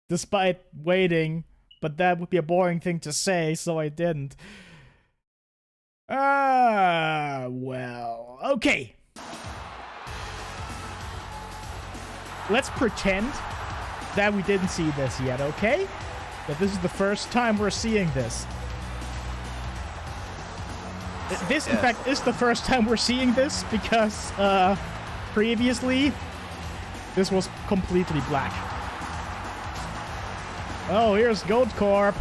Despite waiting. But that would be a boring thing to say, so I didn't. Well. Okay. Let's pretend that we didn't see this yet, okay? That this is the first time we're seeing this. This, in fact, is the first time we're seeing this because, previously, this was completely black. Oh, here's Goatcorp.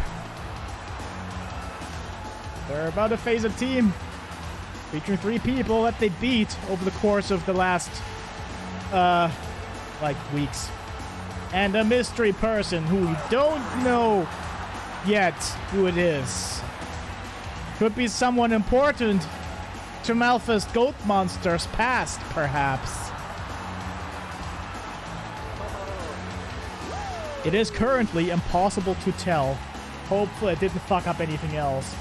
They're about to face a team featuring 3 people that they beat over the course of the last, like, weeks. And a mystery person who we don't know yet who it is. Could be someone important to Malphas Goat Monster's past, perhaps. It is currently impossible to tell. Hopefully I didn't fuck up anything else.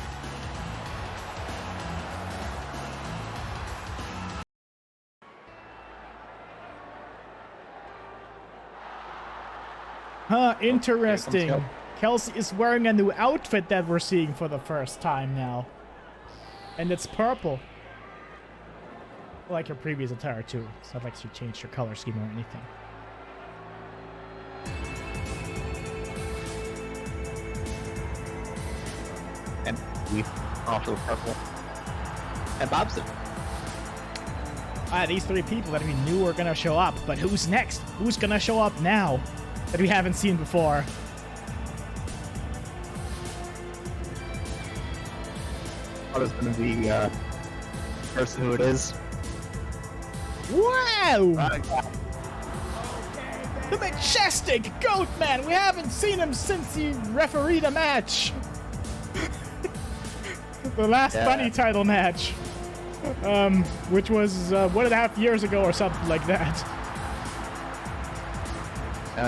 Huh, interesting. Kelsey is wearing a new outfit that we're seeing for the first time now. And it's purple. Like her previous attire too. It's not like she changed her color scheme or anything. And we also purple. And Bobson. These three people that we knew were gonna show up, but who's next? Who's gonna show up now that we haven't seen before? What is going to be the person who it is? Wow! The majestic Goatman! We haven't seen him since he refereed a match! The last Bunny title match. Which was 1.5 years ago or something like that.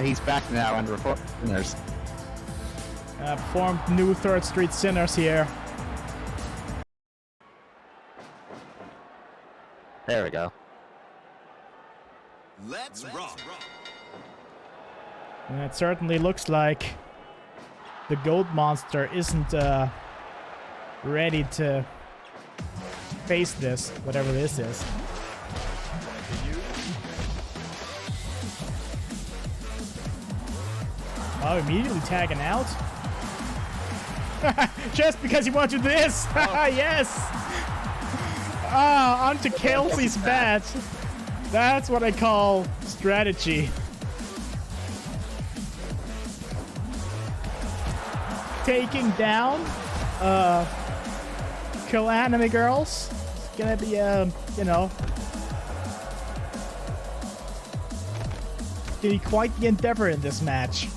He's back now under Sinners. Formed new 3rd Street Sinners here. There we go. Let's rock. And it certainly looks like the Goat Monster isn't ready to face this, whatever this is. Oh, immediately tagging out? Just because he wanted this! Yes! Ah, onto Kelsey's bat. That's what I call strategy. Taking down kill anime girls. It's gonna be you know, gonna be quite the endeavor in this match.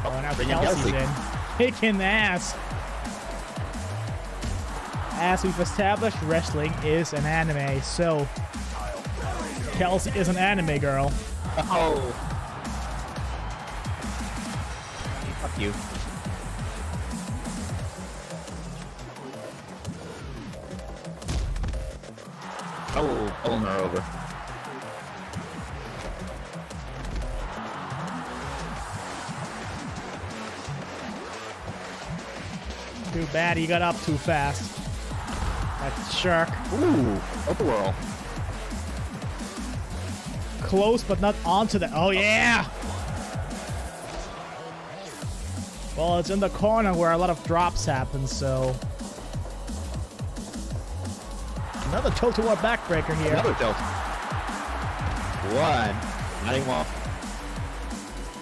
Oh, now Kelsey's in. Kicking ass. As we've established, wrestling is an anime, so Kelsey is an anime girl. Oh. Fuck you. Oh, pulling her over. Too bad he got up too fast. That shark. Ooh, overworld. Close, but not onto the. Oh, yeah! Well, it's in the corner where a lot of drops happen, so. Another tilt-to-war backbreaker here. Another tilt. One. Not anymore.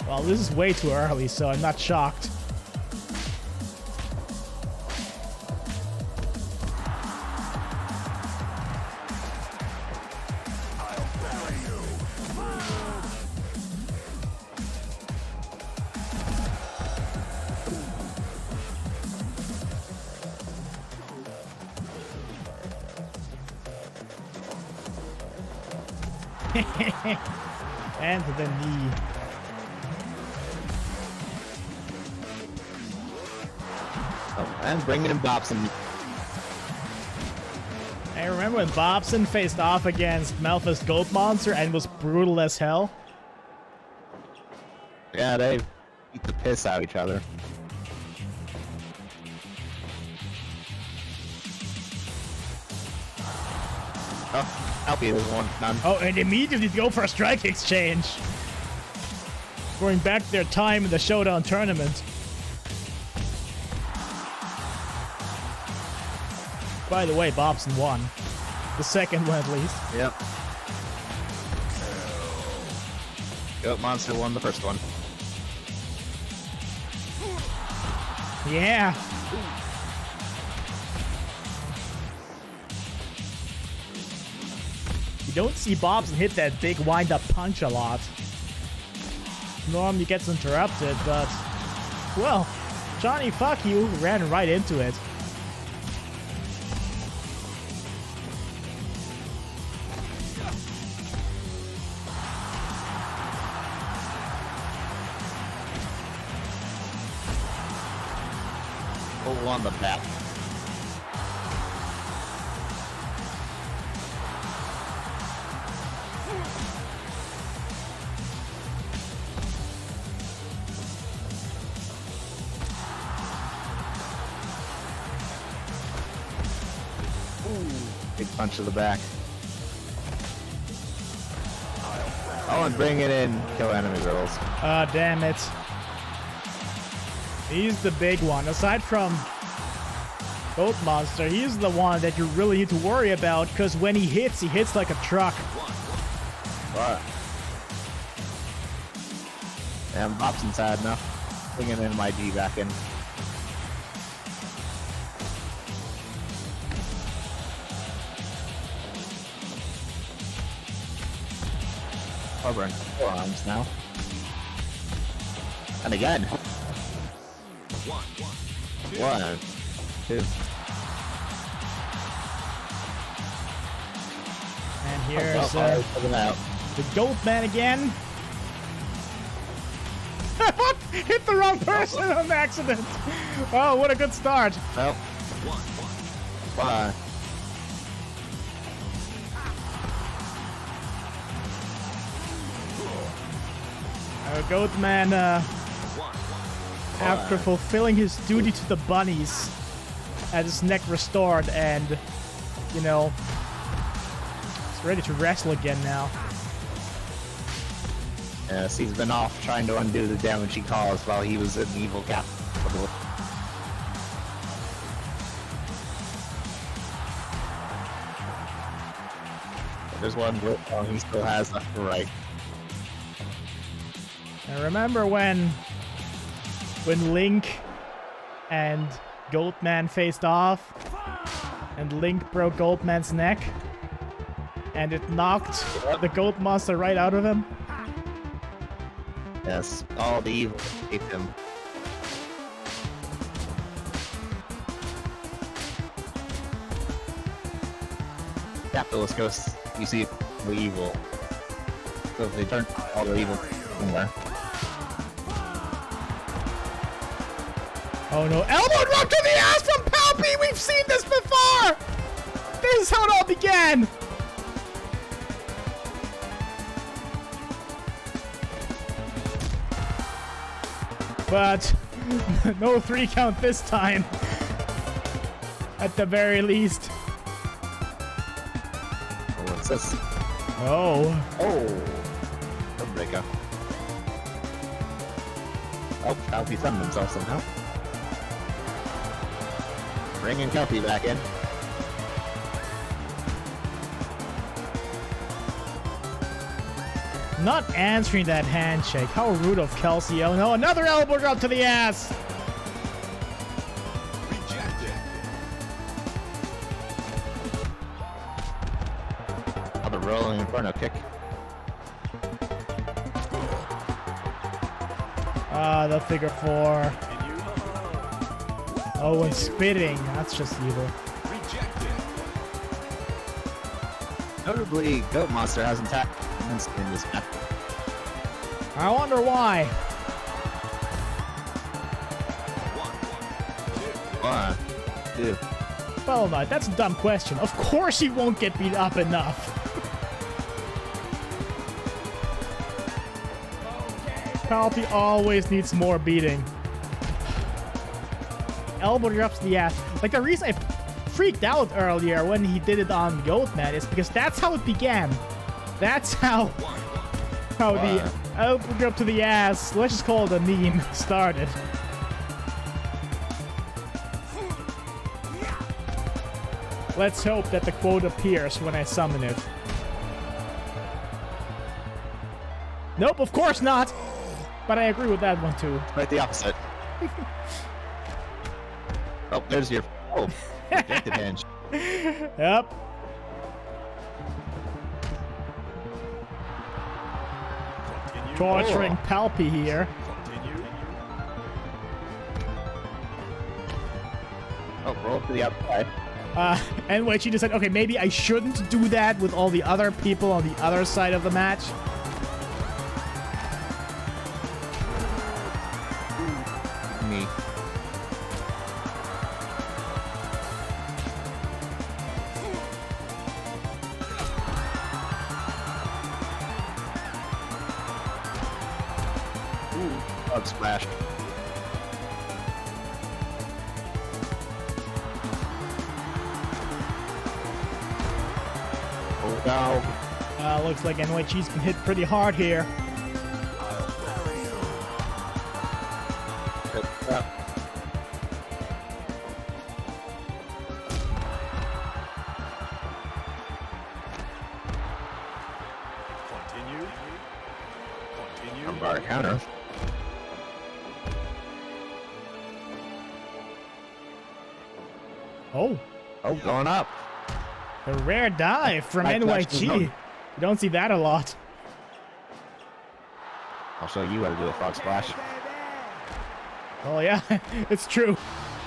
Well, this is way too early, so I'm not shocked. And to the knee. Oh, and bringing in Bobson. I remember when Bobson faced off against Malphus Goat Monster and was brutal as hell. Yeah, they beat the piss out of each other. Oh. I'll be the one. None. Oh, and immediately go for a strike exchange. Going back to their time in the Showdown tournament. By the way, Bobson won. The second one, at least. Yep. Goat Monster won the first one. Yeah. You don't see Bobson hit that big wind-up punch a lot. Normally gets interrupted, but... Well, Johnny Fuck You ran right into it. Oh, on the back. Big punch to the back. Oh, and bring it in. Kill enemy girls. Damn it. He's the big one. Aside from Goat Monster, he's the one that you really need to worry about, because when he hits like a truck. What? Damn, Bob's inside now. Bringing in my D back in. Covering forearms now. And again. One, two. And here's the Goat Man again. Hit the wrong person on accident. Oh, what a good start. Well, one. Goat Man, after fulfilling his duty to the bunnies, had his neck restored and, you know, he's ready to wrestle again now. Yes, he's been off trying to undo the damage he caused while he was in evil cap. There's one whip he still has left to right. I remember when Link and Goatman faced off, and Link broke Goatman's neck, and it knocked the Goat Monster right out of him. Yes, all the evil ate him. Capitalist ghosts, you see the evil. So they turn all the evil somewhere. Oh no, elbow drop to the ass from Palpy! We've seen this before! This is how it all began! But no 3 count this time. At the very least. Oh, what's this? Oh. Oh! A breaker. Oh, Calpy found himself somehow. Bringing Calpy back in. Not answering that handshake. How rude of Kelsey. Oh no, another elbow drop to the ass! Rejected. Another rolling inferno kick. Ah, the figure 4. Continue. Oh, and spitting. That's just evil. Rejected. Notably, Goat Monster hasn't tapped in this match. I wonder why. 1, 2. Well, no, that's a dumb question. Of course he won't get beat up enough. Palpy always needs more beating. Elbow drops to the ass. Like, the reason I freaked out earlier when he did it on Goatman is because that's how it began. That's how the elbow drop to the ass, let's just call it a meme, started. Let's hope that the quote appears when I summon it. Nope, of course not! But I agree with that one too. Right, the opposite. Oh, there's your... Oh, rejected hinge. Yep. Continue. Torturing Palpy here. Continue. Oh, roll to the outside. And when she decided, okay, maybe I shouldn't do that with all the other people on the other side of the match. Me. Ooh, up splash. Oh no. Looks like NYG's been hit pretty hard here. Armbar counter. Oh, Oh, going up. a rare dive from High flash NYG. zone. You don't see that a lot. I'll show you how to do a frog splash. Oh yeah, it's true.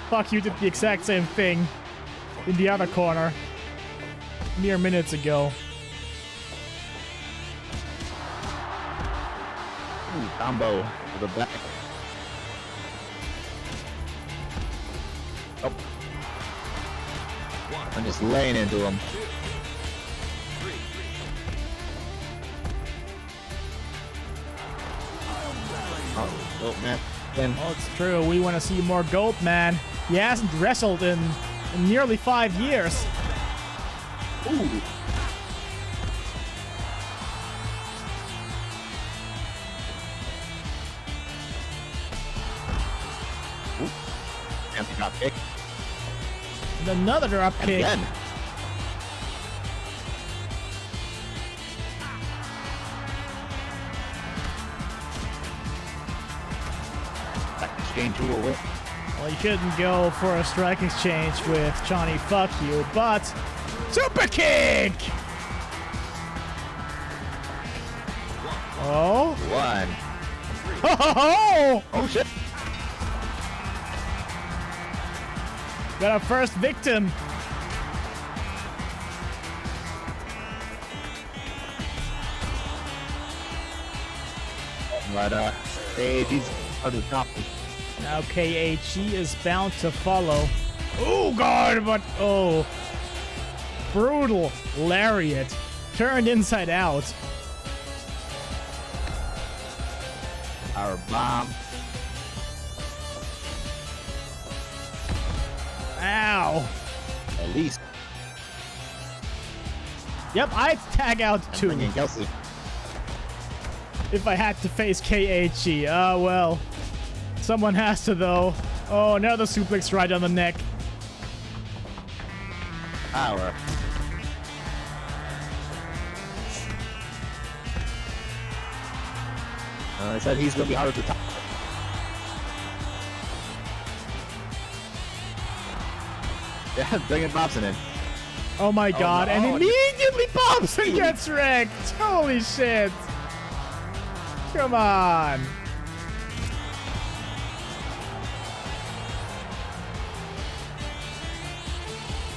Fuck, you did the exact same thing in the other corner mere minutes ago. Ooh, combo to the back. Oh. I'm just laying into him. Oh, man. Then Oh, it's true. We want to see more Goat, man. He hasn't wrestled in nearly 5 years. ooh. Empty drop kick. And another drop And kick. again. Back exchange to a whip. Well, you shouldn't go for a strike exchange with Johnny Fuck You, but super kick! Oh? One. Ho ho ho! Oh shit. Got our first victim. But he's out of top. Now KHE is bound to follow. Oh god, but oh. Brutal lariat. Turned inside out. Our bomb. Ow. At least. Yep, I'd tag out too Bringing Kelsey. if I had to face KHE. Oh well. Someone has to though. Oh, another suplex right on the neck. Power. I said he's gonna be hard at the top. Yeah, bringing Bobson in. Oh my god, no. and immediately Bobson gets wrecked! Holy shit! Come on!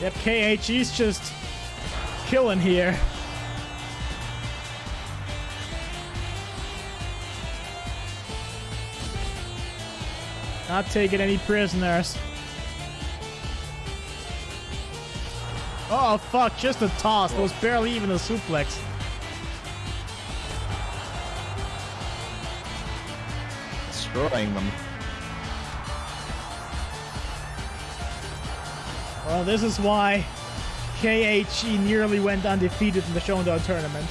Yep, KHE's just killing here. Not taking any prisoners. Oh fuck, just a toss. It was barely even a suplex. Destroying them. Well, this is why KHE nearly went undefeated in the Showdown tournament.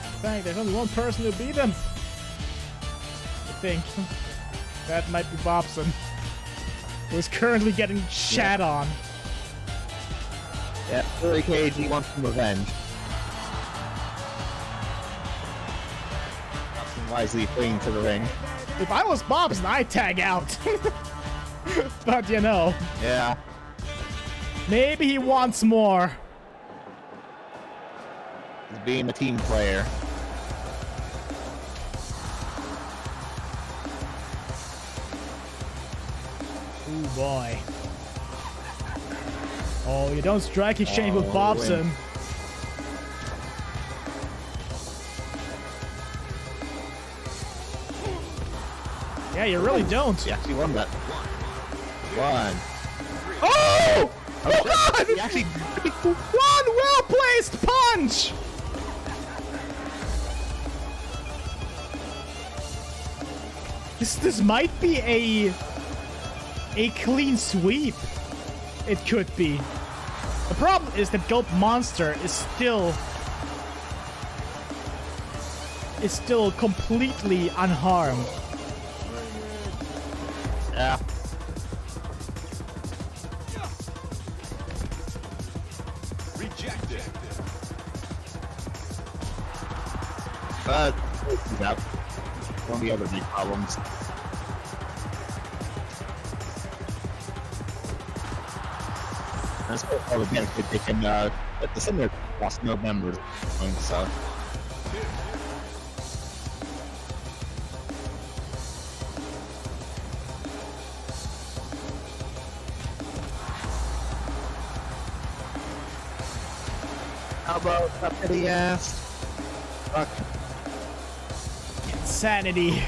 In fact, there's only one person who beat him. I think. That might be Bobson. Who's currently getting shat on. Yeah, really KG wants some revenge. Bobson wisely fleeing to the ring. If I was Bobson, I'd tag out. But you know, Yeah. maybe he wants more. He's being a team player. Ooh boy. Oh, you don't strike exchange with Oh, Bobson. Yeah, you really don't. He actually won that. One. Oh! Oh god! He actually. One well-placed punch! This might be a clean sweep. It could be. The problem is that Goat Monster is still completely unharmed. Yeah. Rejected. But yep, won't be other big problems. That's all the benefit they can let the center lost no members. So. How about up to the ass? Fuck. Insanity.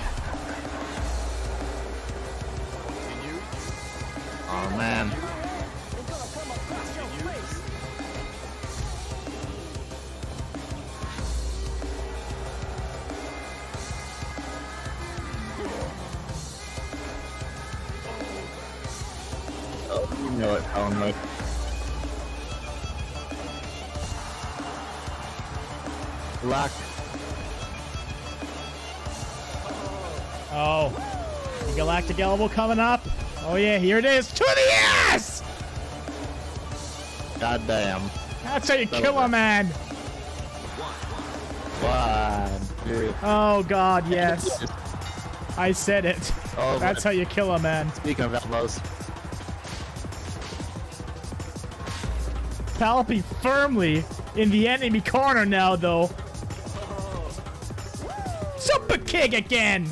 Oh man. Oh, you know it, Hellweight. Luck. Oh, the Galactic Elbow coming up. Oh yeah, here it is. To the ass! God damn. That's how you kill a man. 1, 2. Oh god, yes. I said it. Oh, That's how you kill a man. Speaking of elbows. Palpy firmly in the enemy corner now, though. Super kick again!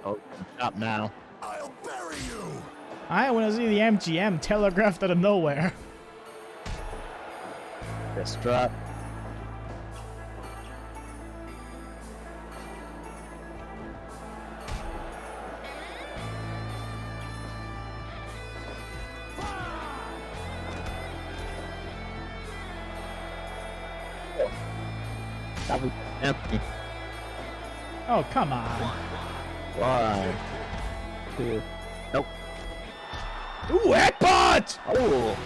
Oh, stop now. I'll bury you. I want to see the MGM telegraphed out of nowhere. Distraught. That was empty. Oh, come on. 1, 2. Nope. Ooh, headbutt! Oh.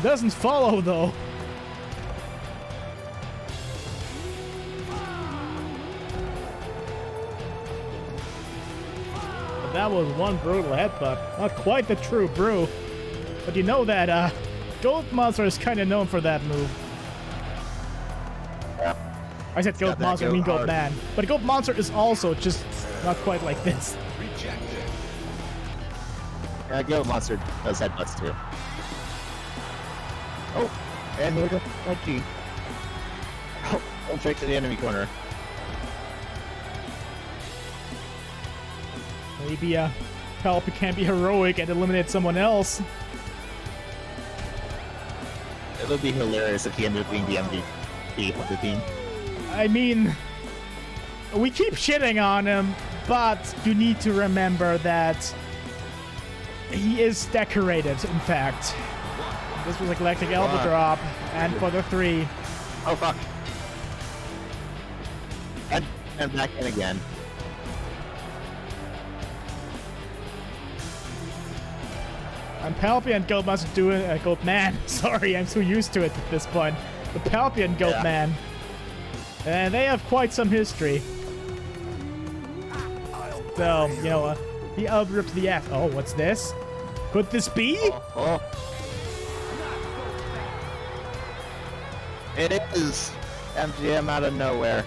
Doesn't follow, though. But that was one brutal headbutt. Not quite the true brew. But you know that, Goat Monster is kind of known for that move. Yeah. I said Goat Got that Monster, I mean goat Goat hard. Man. But Goat Monster is also just not quite like this. Rejected. Yeah, Goat Monster does headbutts too. Oh, and look at that key. Oh, going straight to the enemy corner. Maybe, Palpy can be heroic and eliminate someone else. It would be hilarious if he ended up being the MVP of the team. I mean, we keep shitting on him, but you need to remember that he is decorated, in fact. This was a Galactic Elbow Wow. drop, and for the 3. Oh fuck! And back in again. And Palpy and Goat Monster doing Goat Man. Sorry, I'm so used to it at this point. The Palpy and Goat Yeah. Man. And they have quite some history. So, you know, he outripped the ass. Oh, what's this? Could this be? Oh. It is MGM out of nowhere.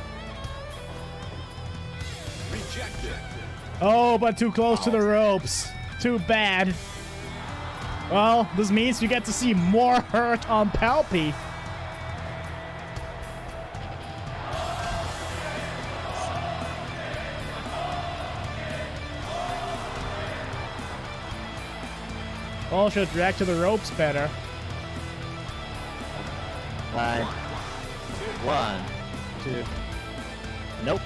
Rejected. Oh, but too close to the ropes. Too bad. Well, this means you get to see more hurt on Palpy. All should react to the ropes better. Bye. 1, 2. Nope.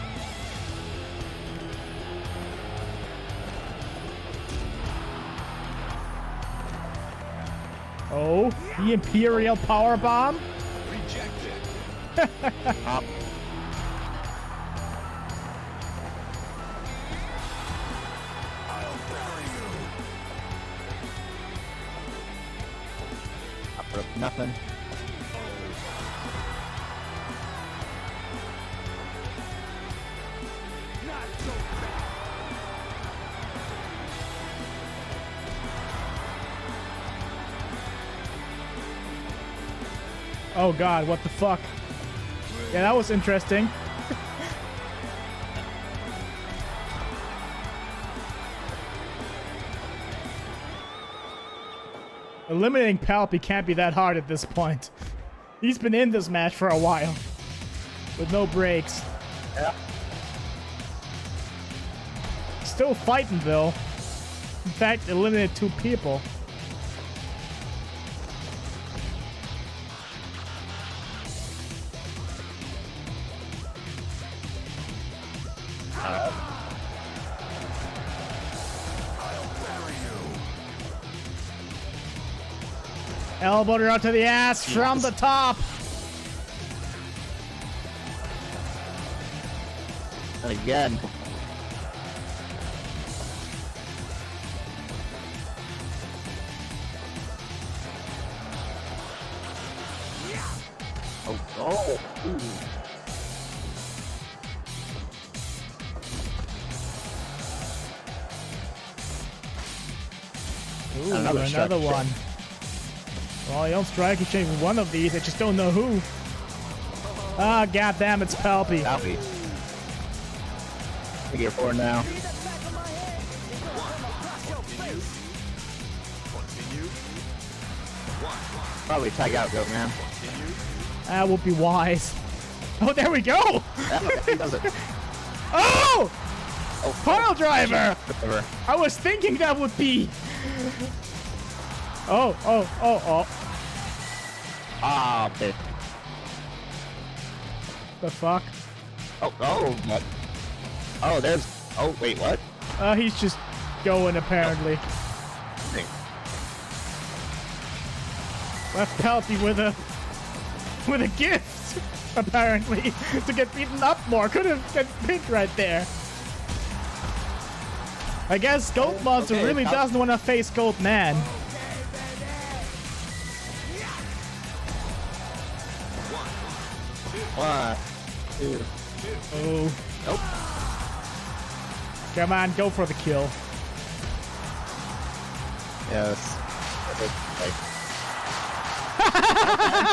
Oh, the Imperial Power Bomb. Rejected. Up. I'll bury you. Up for nothing. Oh god, what the fuck? Yeah, that was interesting. Eliminating Palpy can't be that hard at this point. He's been in this match for a while. With no breaks. Yeah. Still fighting though. In fact, eliminated 2 people. Elbow her out to the ass from the top. Again. Oh. Ooh. Ooh, Another another one. Well, you don't strike exchange with one of these. I just don't know who. Ah, goddamn, it's Palpy. Palpy. Figure 4 now. Probably tag out, Goat Man. That would be wise. Oh, there we go! He does it. Oh! Oh, Pile driver! Whatever. I was thinking that would be. Oh. Ah, okay. The fuck? Oh, what? Oh, there's. Oh, wait, what? He's just going apparently. Thing. Left Palpy with a gift, apparently, to get beaten up more. Could have got pinned right there. I guess Goat Monster okay, really doesn't want to face Goat Man. One, two. Oh. Nope. Come on, go for the kill. Yes.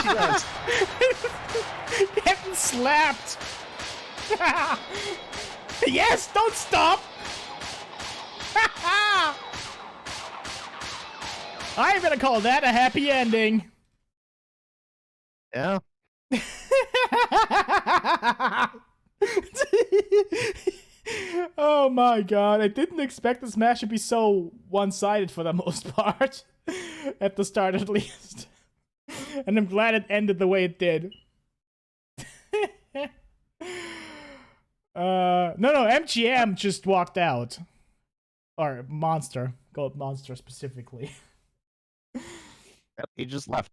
She does. Getting slapped. Yes, don't stop. I'm gonna call that a happy ending. Yeah. Oh my god, I didn't expect this match to be so one-sided for the most part. At the start at least. And I'm glad it ended the way it did. No, MGM just walked out. Or Monster. Gold Monster specifically. Yep, he just left.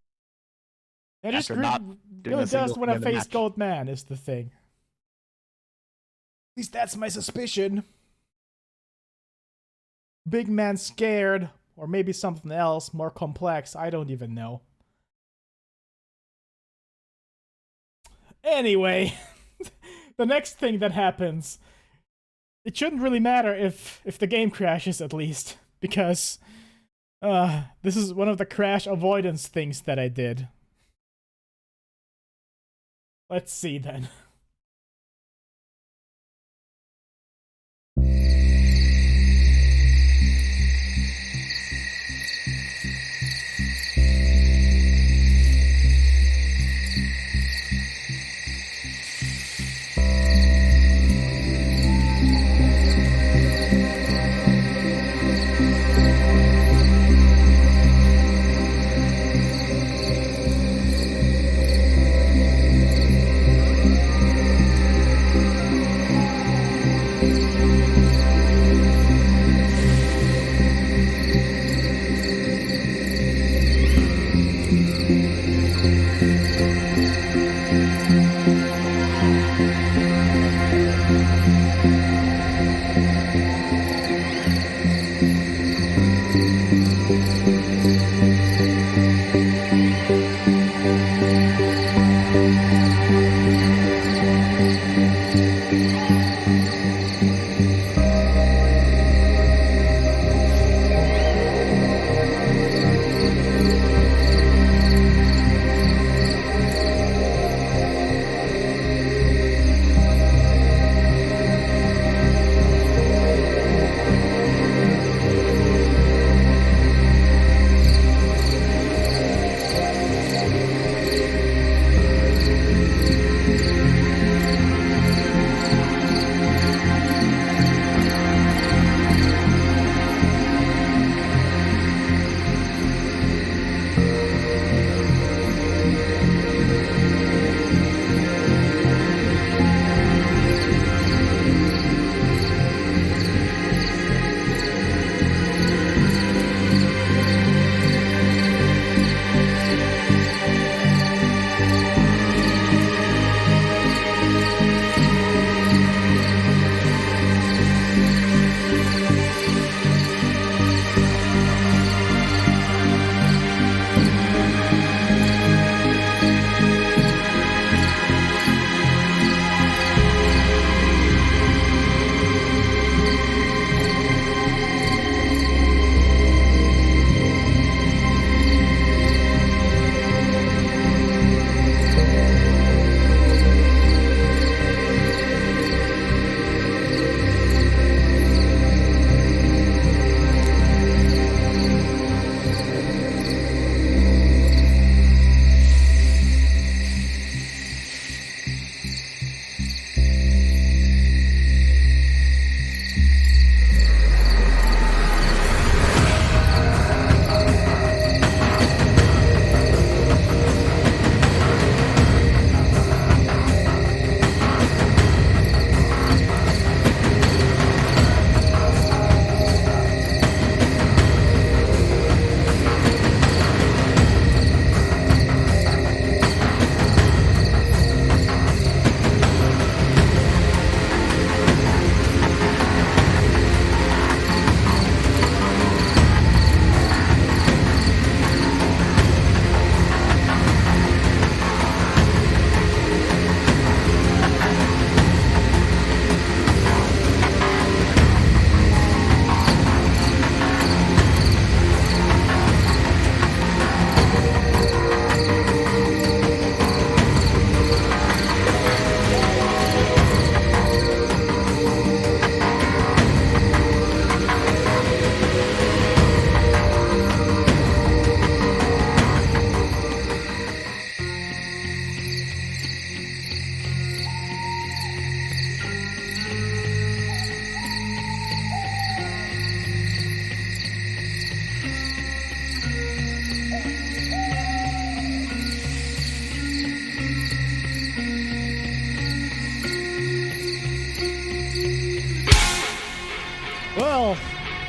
I just After not doing really a single doesn't want thing to in the face match. Gold Man is the thing. At least that's my suspicion. Big man scared, or maybe something else more complex. I don't even know. Anyway, the next thing that happens, it shouldn't really matter if the game crashes at least, because this is one of the crash avoidance things that I did. Let's see then.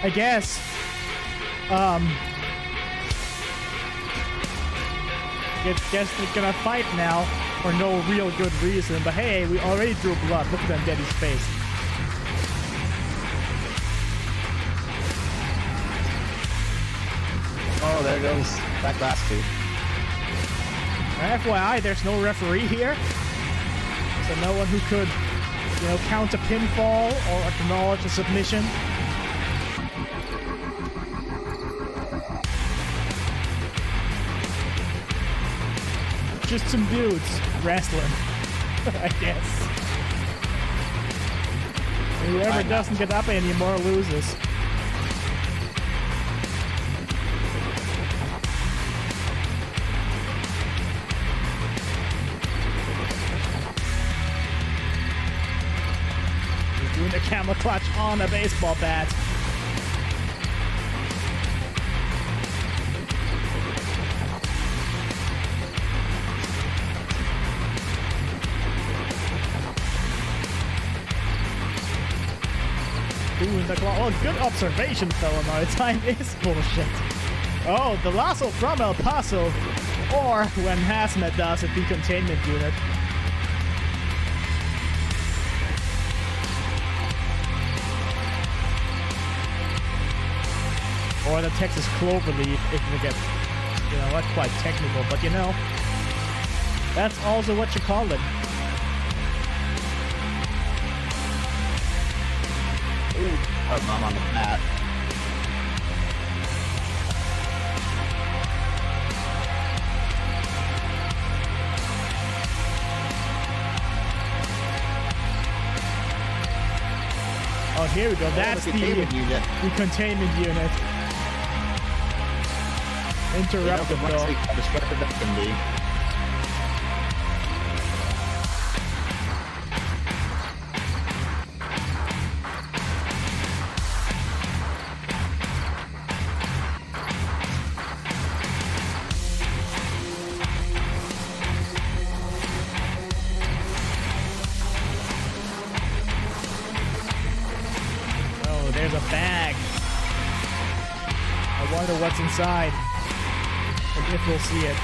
I guess. Guess they're gonna fight now for no real good reason. But hey, we already drew blood. Look at Daddy's face. Oh, there goes that last two. FYI, there's no referee here, so no one who could, you know, count a pinfall or acknowledge a submission. Just some dudes wrestling, I guess. And whoever doesn't get up anymore loses. He's doing a camel clutch on a baseball bat. Doing the claw. Oh, good observation, fellow. My time is bullshit. Oh, the lasso from El Paso. Or when Hazmat does a decontainment unit. Or the Texas Cloverleaf if we get, you know, not quite technical, but you know, that's also what you call it. Oh, I'm on the mat. Oh, here we go. That's the containment unit. containment unit. Interrupted though. Destructive that can be. There's a bag. I wonder what's inside. And if we'll see it.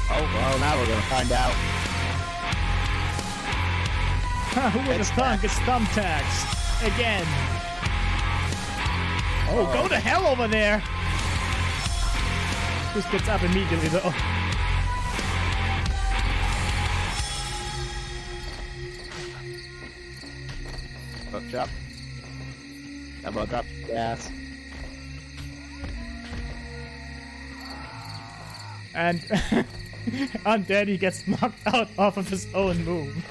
Oh, well, now we're gonna find out. Who would have thunk? It's thumbtacks. Again. Oh, go to hell over there. Just gets up immediately, though. Book drop. Double drop gas. And Undead, he gets knocked out off of his own move.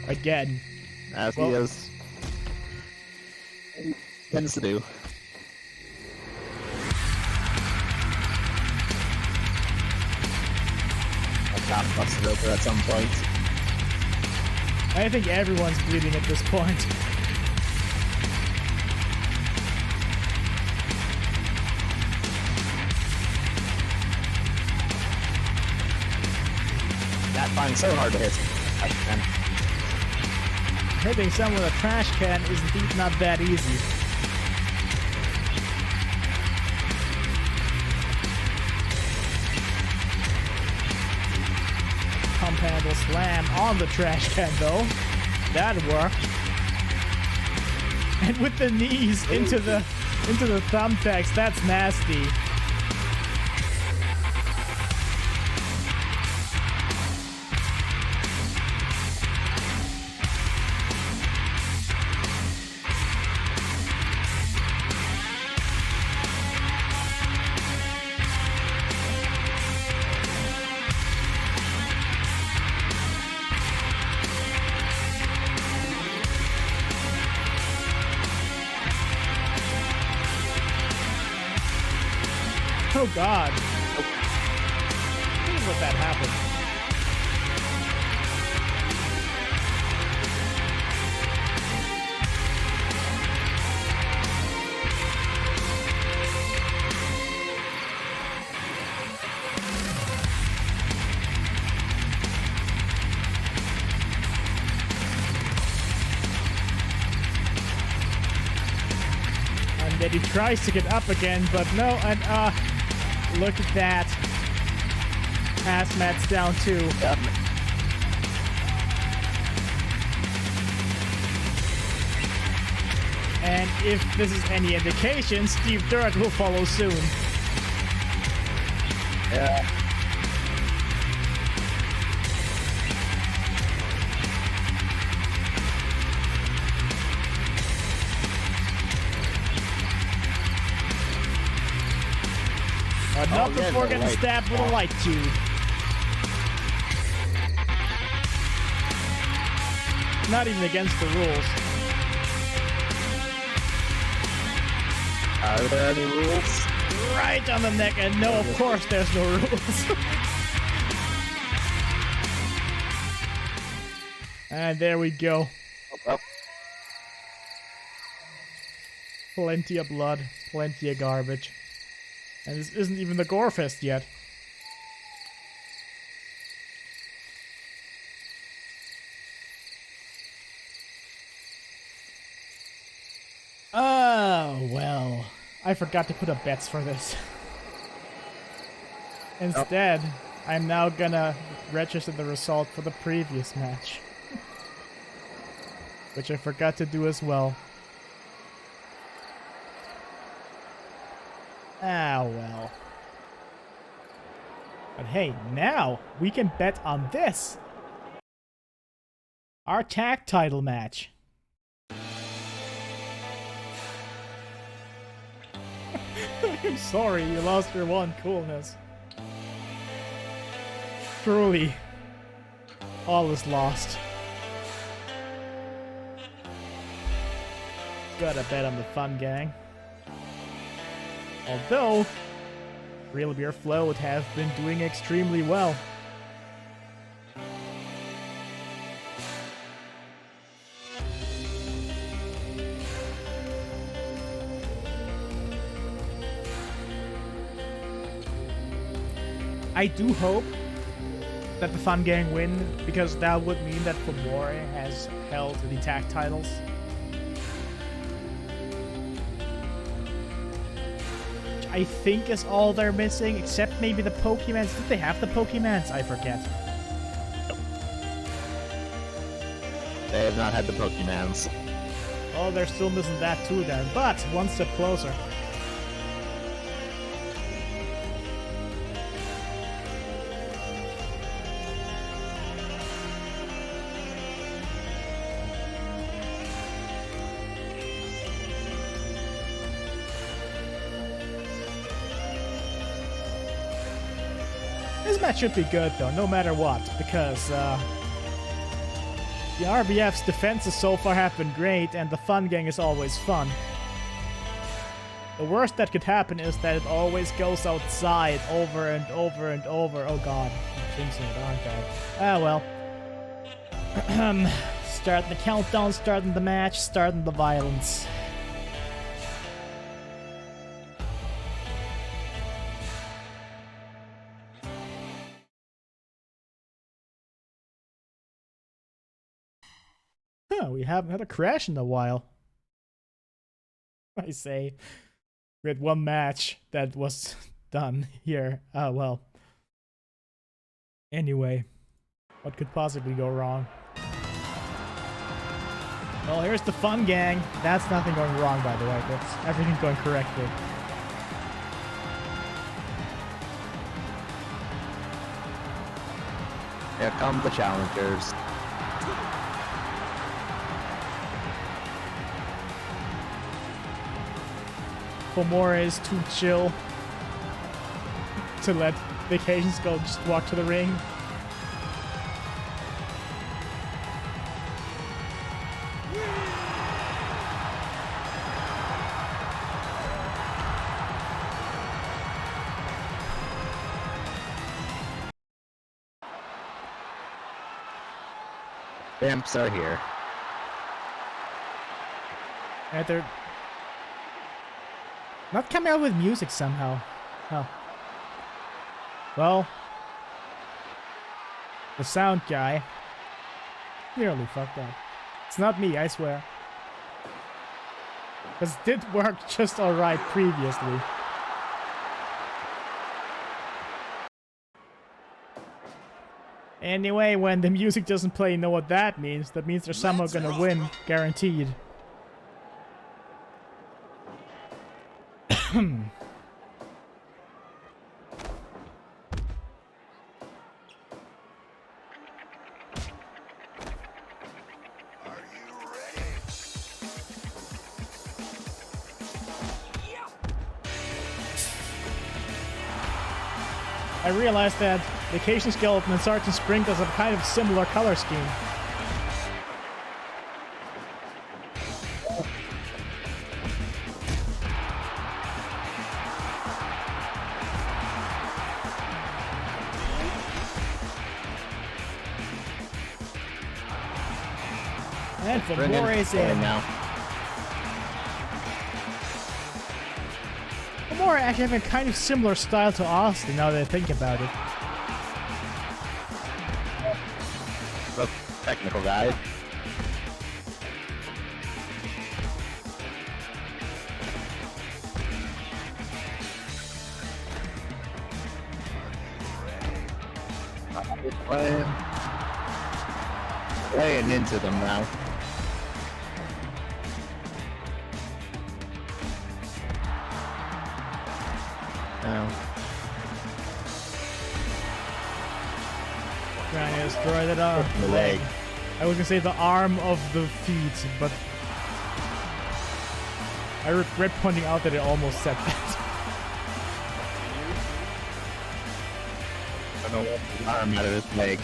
Again. As he is. Tends to do. I've got busted over at some point. I think everyone's bleeding at this point. That fine's so hard to hit. Hitting someone with a trash can is indeed not that easy. Pump handle slam on the trash can though. That worked. And with the knees into the thumbtacks, that's nasty. Oh god. Please let that happen. Then he tries to get up again, but no, and look at that. Hazmat's down too. Yep. And if this is any indication, Steve Dirt will follow soon. Yeah. Not yeah, before the getting light. stabbed with a light tube. Not even against the rules. Are there any rules? Right on the neck, and no, of course there's no rules. And there we go. Oh, Plenty of blood, plenty of garbage. And this isn't even the GOREFEST yet. Oh, well. I forgot to put up bets for this. Instead, I'm now gonna register the result for the previous match. Which I forgot to do as well. Ah, well. But hey, now we can bet on this. Our tag title match. I'm sorry, you lost your one coolness. Truly, all is lost. Gotta bet on the fun gang. Although, Real Beer Float have been doing extremely well. I do hope that the Fun Gang win, because that would mean that Fomori has held the tag titles. Which I think is all they're missing, except maybe the Pokemans. Did they have the Pokemans? I forget. they have not had the Pokemans. Oh, they're still missing that too then, but one step closer. This match should be good though, no matter what, because the RBF's defenses so far have been great, and the Fun Gang is always fun. The worst that could happen is that it always goes outside over and over and over. Oh god, I'm jinxing it, aren't I? Ah well. Starting the countdown, starting the match, starting the violence. We haven't had a crash in a while. I say. We had one match that was done here. Well. Anyway. What could possibly go wrong? Well, here's the Fun Gang. That's nothing going wrong, by the way. That's everything going correctly. Here come the challengers. Fomori is too chill to let Vacations go just walk to the ring. Vamps are here. And they're not coming out with music somehow. Oh. Well, the sound guy nearly fucked up. It's not me, I swear. Because it did work just alright previously. Anyway, when the music doesn't play, you know what that means. That means they're somehow gonna win, guaranteed. I realized that Vacation Skeleton and Sergeant Sprinkles have kind of similar color scheme. And Fedora is in. Now. Fedora actually have a kind of similar style to Austin now that I think about it. The technical guy. Playing into them now. Trying to destroy that The leg. I was gonna say the arm of the feet, but I regret pointing out that it almost said that. I don't know what the arm out of his leg.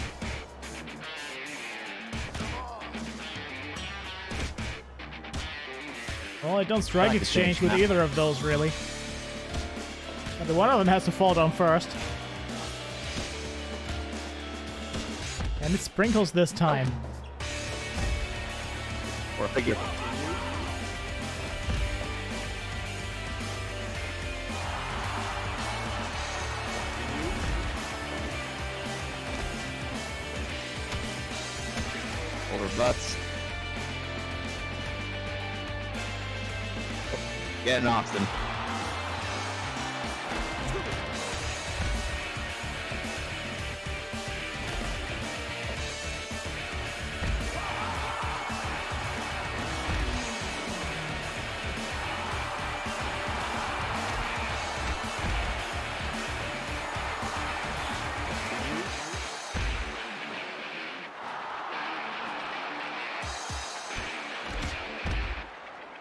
Well, I don't strike Like exchange with now. either of those, really. But one of them has to fall down first. And it Sprinkles this time. Or figure. Over butts. Getting Austin.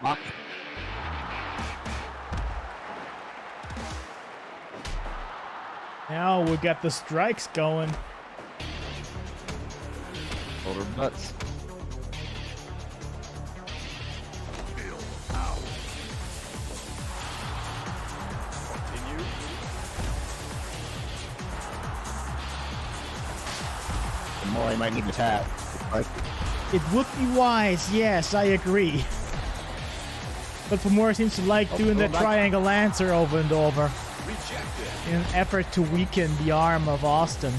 Mock. Now we got the strikes going. Over butts. The more he might need to tap. Like, It would be wise, yes, I agree. But Fomora seems to like doing that back. triangle lancer over and over Rejected. in an effort to weaken the arm of Austin.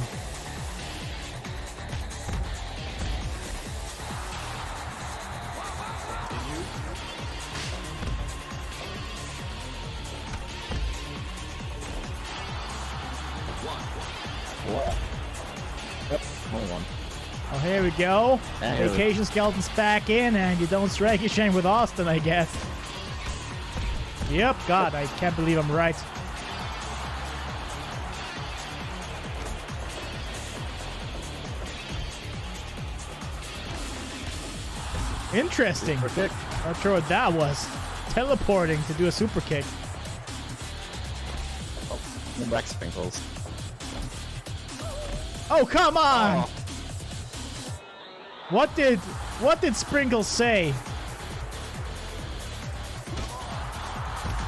what? Yep, hold on. Oh, here we go. There we- Vacation Skeleton's back in, and you don't strike your shame with Austin, I guess. Yep, God, I can't believe I'm right. Interesting. Super kick. Not sure what that was. Teleporting to do a super kick. Oh, Rex Sprinkles. Oh, come on! Oh. What did Sprinkles say?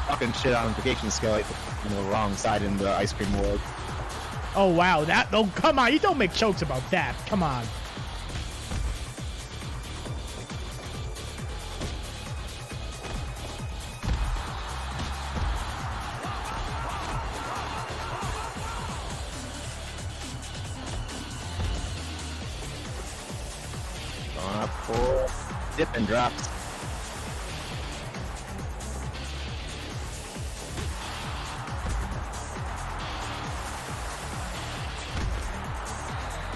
Fucking shit on Vacation Skeleton on the wrong side in the ice cream world. Oh wow, oh come on, you don't make jokes about that. Come on. Going up for dip and drops.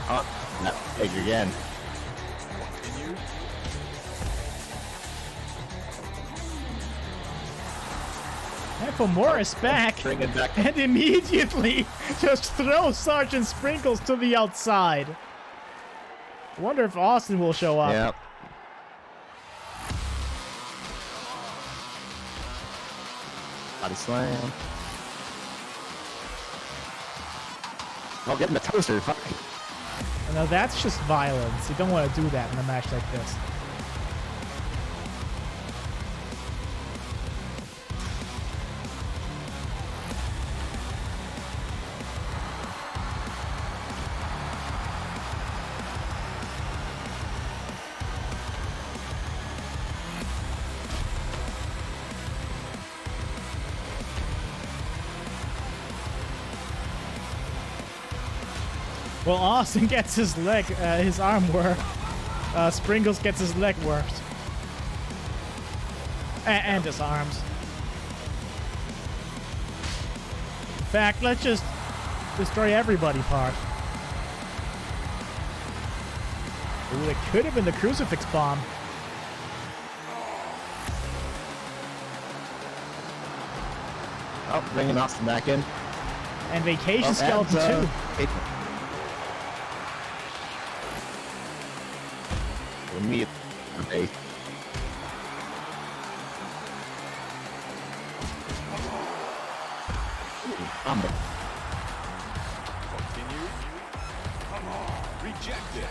Oh, that pig again. Continue. And Fomora is back. Bring it back. And immediately just throw Sergeant Sprinkles to the outside. Wonder if Austin will show up. Yep. Body slam. Oh, getting the toaster. Fuck. Now that's just violence. You don't want to do that in a match like this. Well, Austin gets his leg, his arm worked. Sprinkles gets his leg worked. And his arms. In fact, let's just destroy everybody part. Ooh, it could have been the crucifix bomb. Oh, bringing Austin back in. And Vacation Oh, Skeleton and, too. Me. Okay. Combo. Continue. Rejected.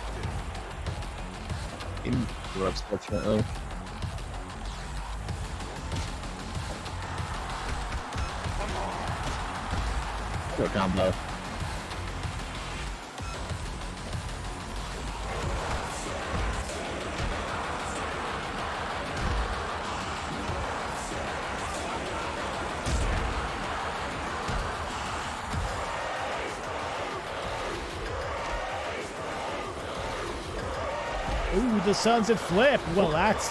In ropes, fortunately. Good combo. Ooh, the sunset flip. Well, that's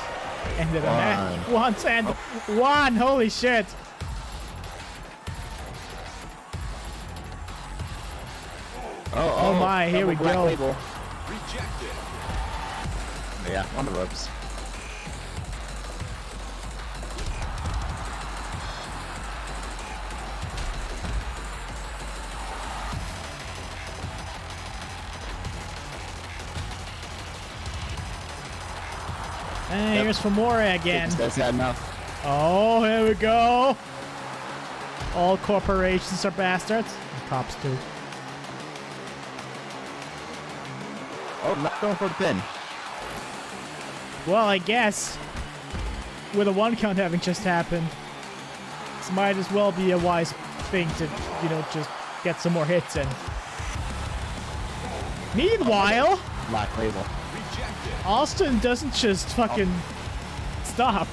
ended a match. One. Once and one. Holy shit. Oh my, here we Black go. Label. Rejected. Yeah, on the ropes. And here's Fomora again. That's had enough. Oh, here we go. All corporations are bastards. And cops too. Oh, not going for the pin. Well, I guess with a 1 count having just happened, this might as well be a wise thing to, you know, just get some more hits in. Meanwhile, Black Label. Rejected. Austin doesn't just fucking stop.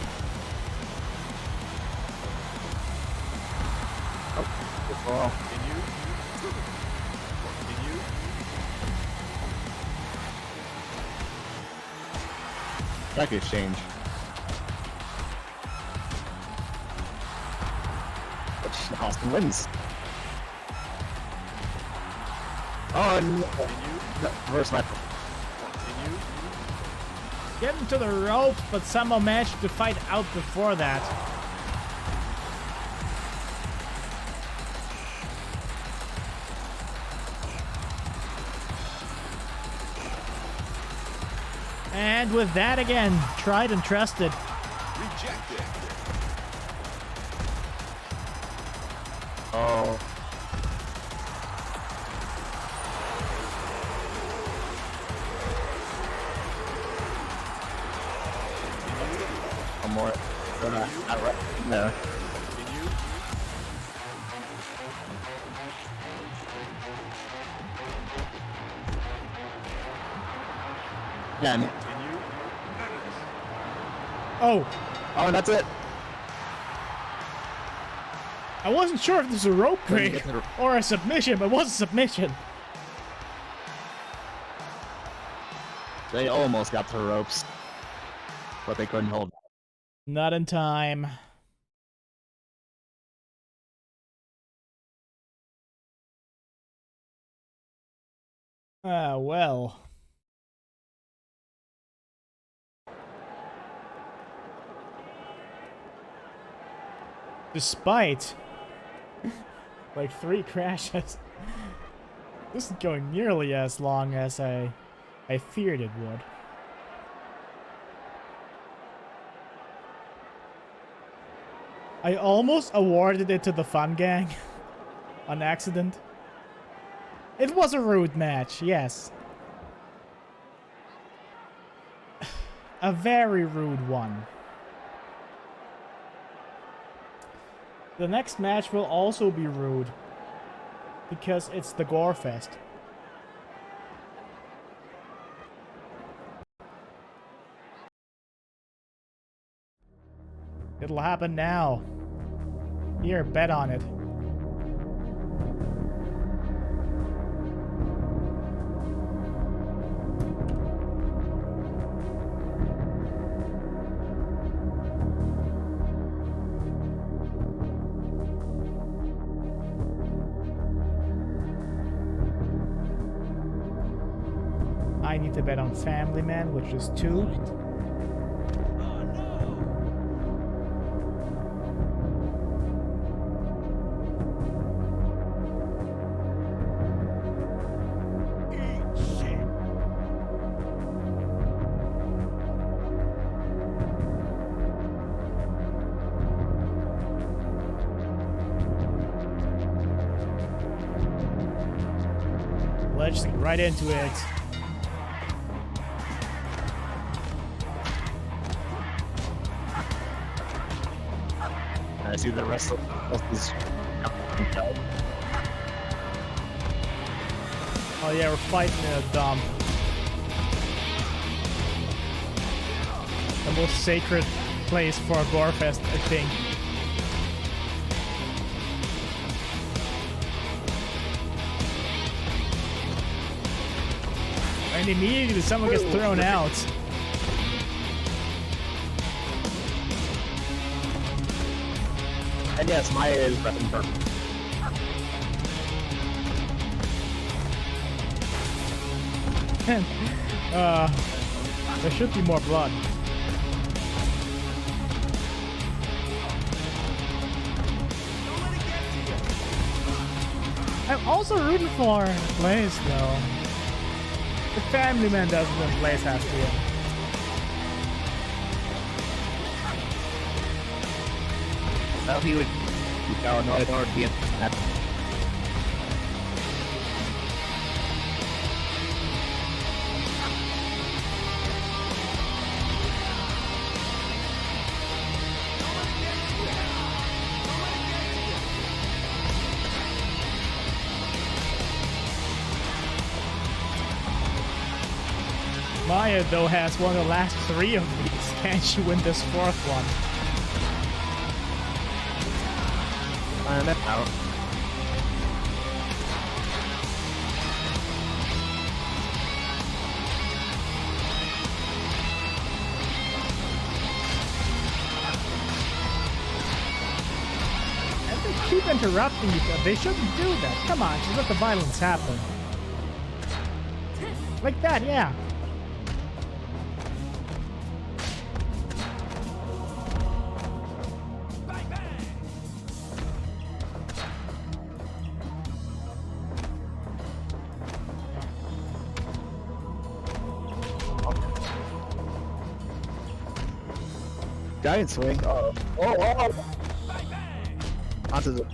Oh, Continue. Continue. back exchange. Austin wins. Oh, no. Reverse knife. Continue. Get him to the ropes, but somehow managed to fight out before that. And with that again, tried and trusted. Rejected. Oh. One more. Not right there. Continue. Again. Continue. Oh, Oh, that's it. I wasn't sure if this was a rope Couldn't break get the- or a submission, but it was a submission. They almost got to the ropes, but they couldn't hold. Not in time. Ah, well. Despite like 3 crashes, this is going nearly as long as I feared it would. I almost awarded it to the fun gang on accident. It was a rude match, yes. A very rude one. The next match will also be rude, because it's the GOREFEST. It'll happen now. Here, bet on it. I need to bet on Family Man, which is 2. Let's get right into it. I see the rest of this. Oh yeah, we're fighting in a dump. The most sacred place for a GOREFEST, I think. And immediately someone gets thrown out. And yes, Maya is repping purple. There should be more blood. I'm also rooting for Blaze though. The Family Man doesn't win, Blaze has to win. Well, he would. No, no, I don't want to be in that. Maya, though, has won the last 3 of these. Can she win this 4th one? Find that out. And they keep interrupting each other. They shouldn't do that. Come on, just let the violence happen. Like that, yeah. Giant swing. Oh, oh, oh! Onto the.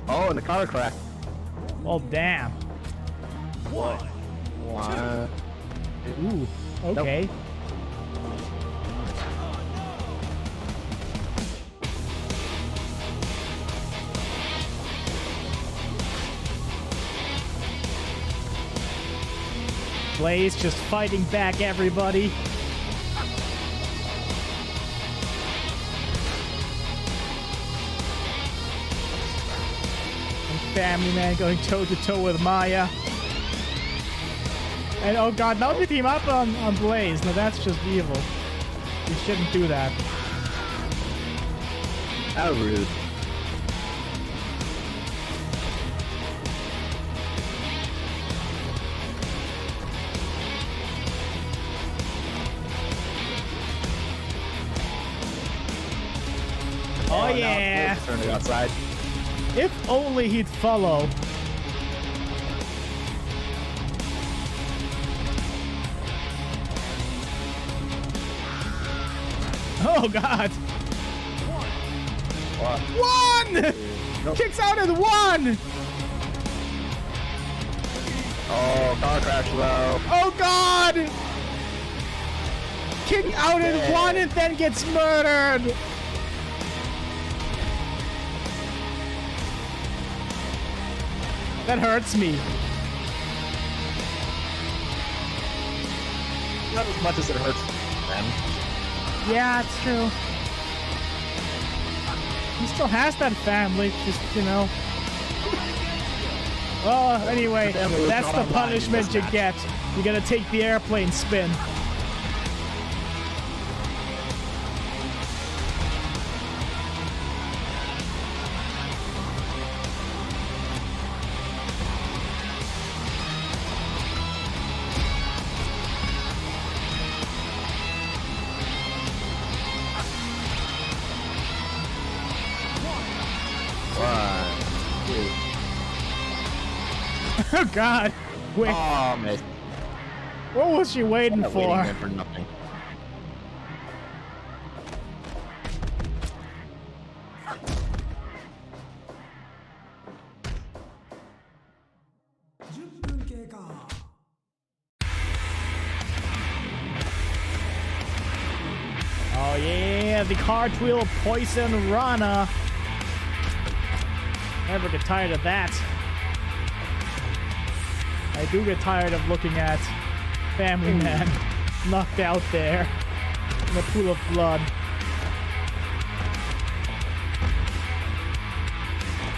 Oh, and the car crack. Well, damn. What? Ooh, okay. Nope. Blaze just fighting back everybody. And Family Man going toe to toe with Maya. And oh god, now we team up on Blaze. Now that's just evil. We shouldn't do that. How rude. Oh, now yeah. it's turning outside. If only he'd follow. Oh, God. What? One! Nope. Kicks out at one! Oh, car crash though. Oh, God! Kick out at Yeah. one and then gets murdered! That hurts me. Not as much as it hurts them. Yeah, it's true. He still has that family, just, you know. Well, anyway, family was that's not the online in punishment this you match. get. You gotta take the airplane spin. One, two. Oh, God. Wait, Oh, missed. what was she waiting Not waiting for? there for nothing. Oh, yeah, the cartwheel poison Rana. Never get tired of that. I do get tired of looking at Family Man knocked out there in a pool of blood.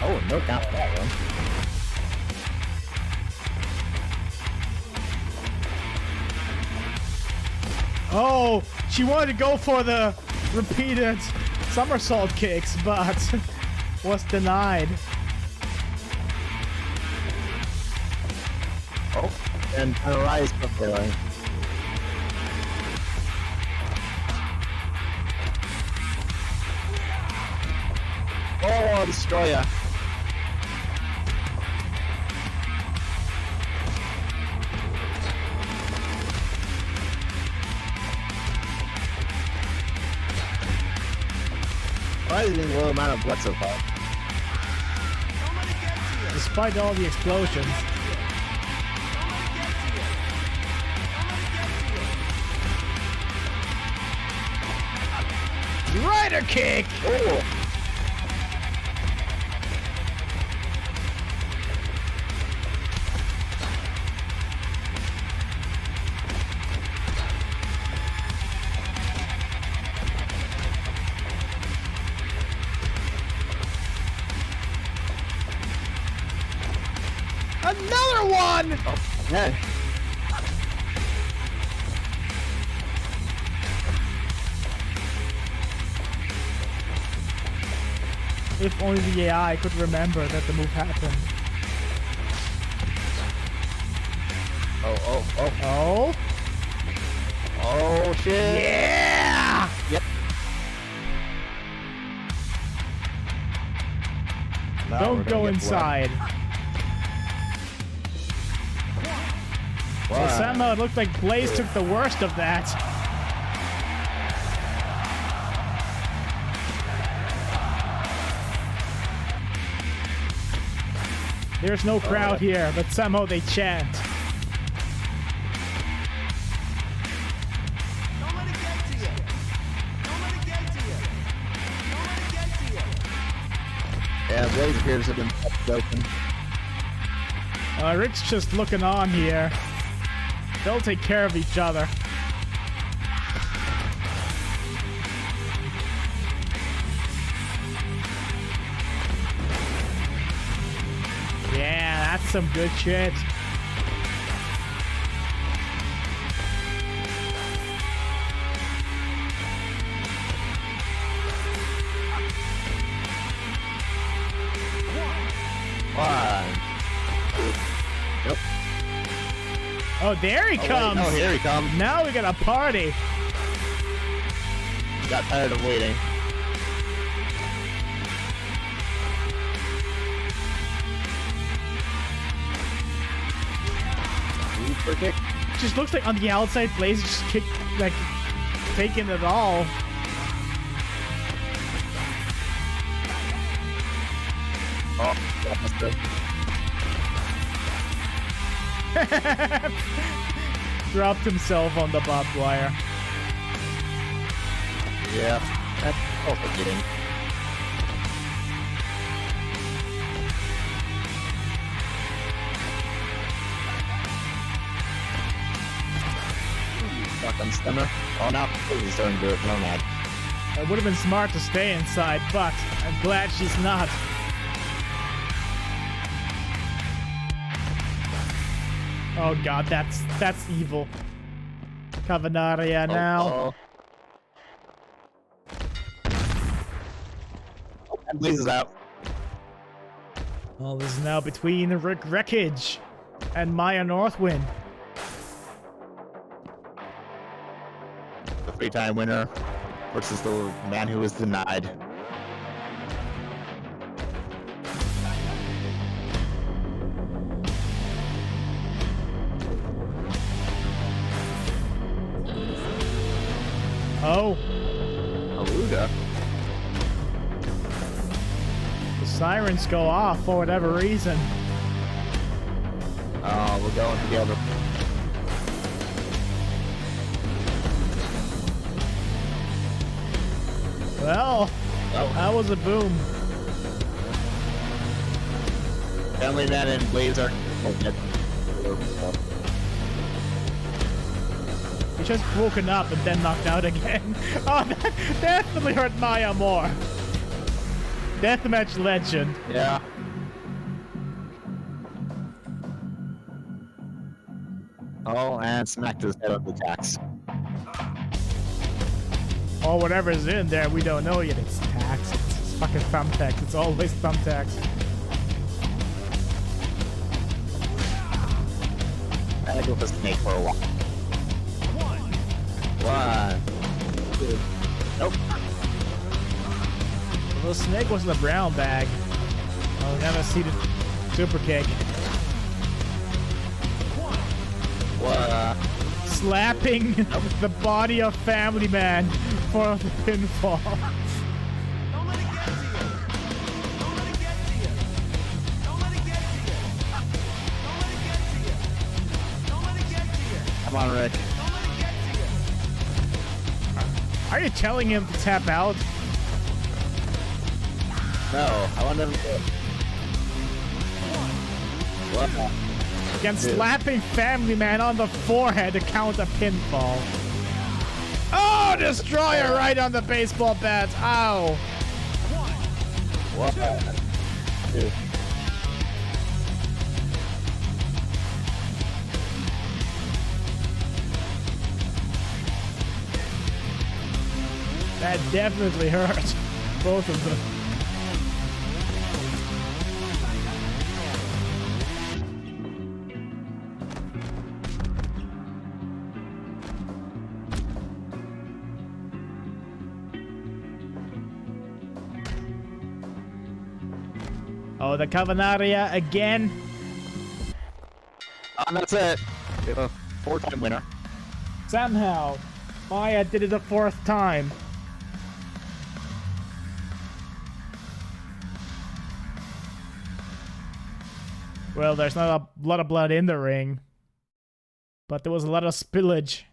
Oh, no count for that one. Oh, she wanted to go for the repeated somersault kicks, but was denied. Oh, and a rise before. Oh, destroyer. Surprisingly low amount of blood so far. Despite all the explosions. Rider kick! Oh! Another one! Oh, yeah. If only the AI could remember that the move happened. Oh, oh, oh. Oh? Oh, shit. Yeah! Yep. Now we're Don't gonna go get inside. blood. Well, somehow it looked like Blaze took the worst of that. There's no crowd here, but somehow they chant. Don't let it get to you. Don't let it get to you. Don't let it get to you. Yeah, Blaze appears to have been kept open. Rick's just looking on here. They'll take care of each other. Yeah, that's some good shit. One. Yep. Oh, there he comes. Oh, here he comes. Now we got a party. Got tired of waiting. Super kick. Just looks like on the outside, Blaze just kick, like, taking it all. Oh, that must have. Dropped himself on the barbed wire. Yeah, that's also getting. Fucking stunner. Oh no, he's starting to do it. No, man. It would have been smart to stay inside, but I'm glad she's not. Oh god, that's evil. Cavenaria now. Oh, and Blaze is out. All is now between Rick Wreckage and Maya Northwind. The 3-time winner versus the man who was denied. Oh, Aluga. the sirens go off for whatever reason. Oh, we're going together. Well, that was a boom. Family Man and Blaze are. He just broken up and then knocked out again. Oh, that definitely hurt Maya more. Deathmatch legend. Yeah. Oh, and smacked his head on the tax. Or whatever's in there, we don't know yet. It's tax. It's fucking thumbtacks. It's always thumbtacks. I go for snake for a while. One. Two. Nope. The snake was in the brown bag. I'll never see the super kick. One. Slapping the body of Family Man for the pinfall. Don't let it get to you. Don't let it get to you. Don't let it get to you. Don't let it get to you. Don't let it get to you. Come on, Rick. Don't let it get to you. Are you telling him to tap out? No, I want him to. What? Again, slapping Family Man on the forehead to count a pinfall. Oh, destroyer right on the baseball bat. Ow. What? Two. That definitely hurt. Both of them. Oh, the Cavenaria again. And that's it. We have a 4-time winner. Somehow, Maya did it a 4th time. Well, there's not a lot of blood in the ring, but there was a lot of spillage.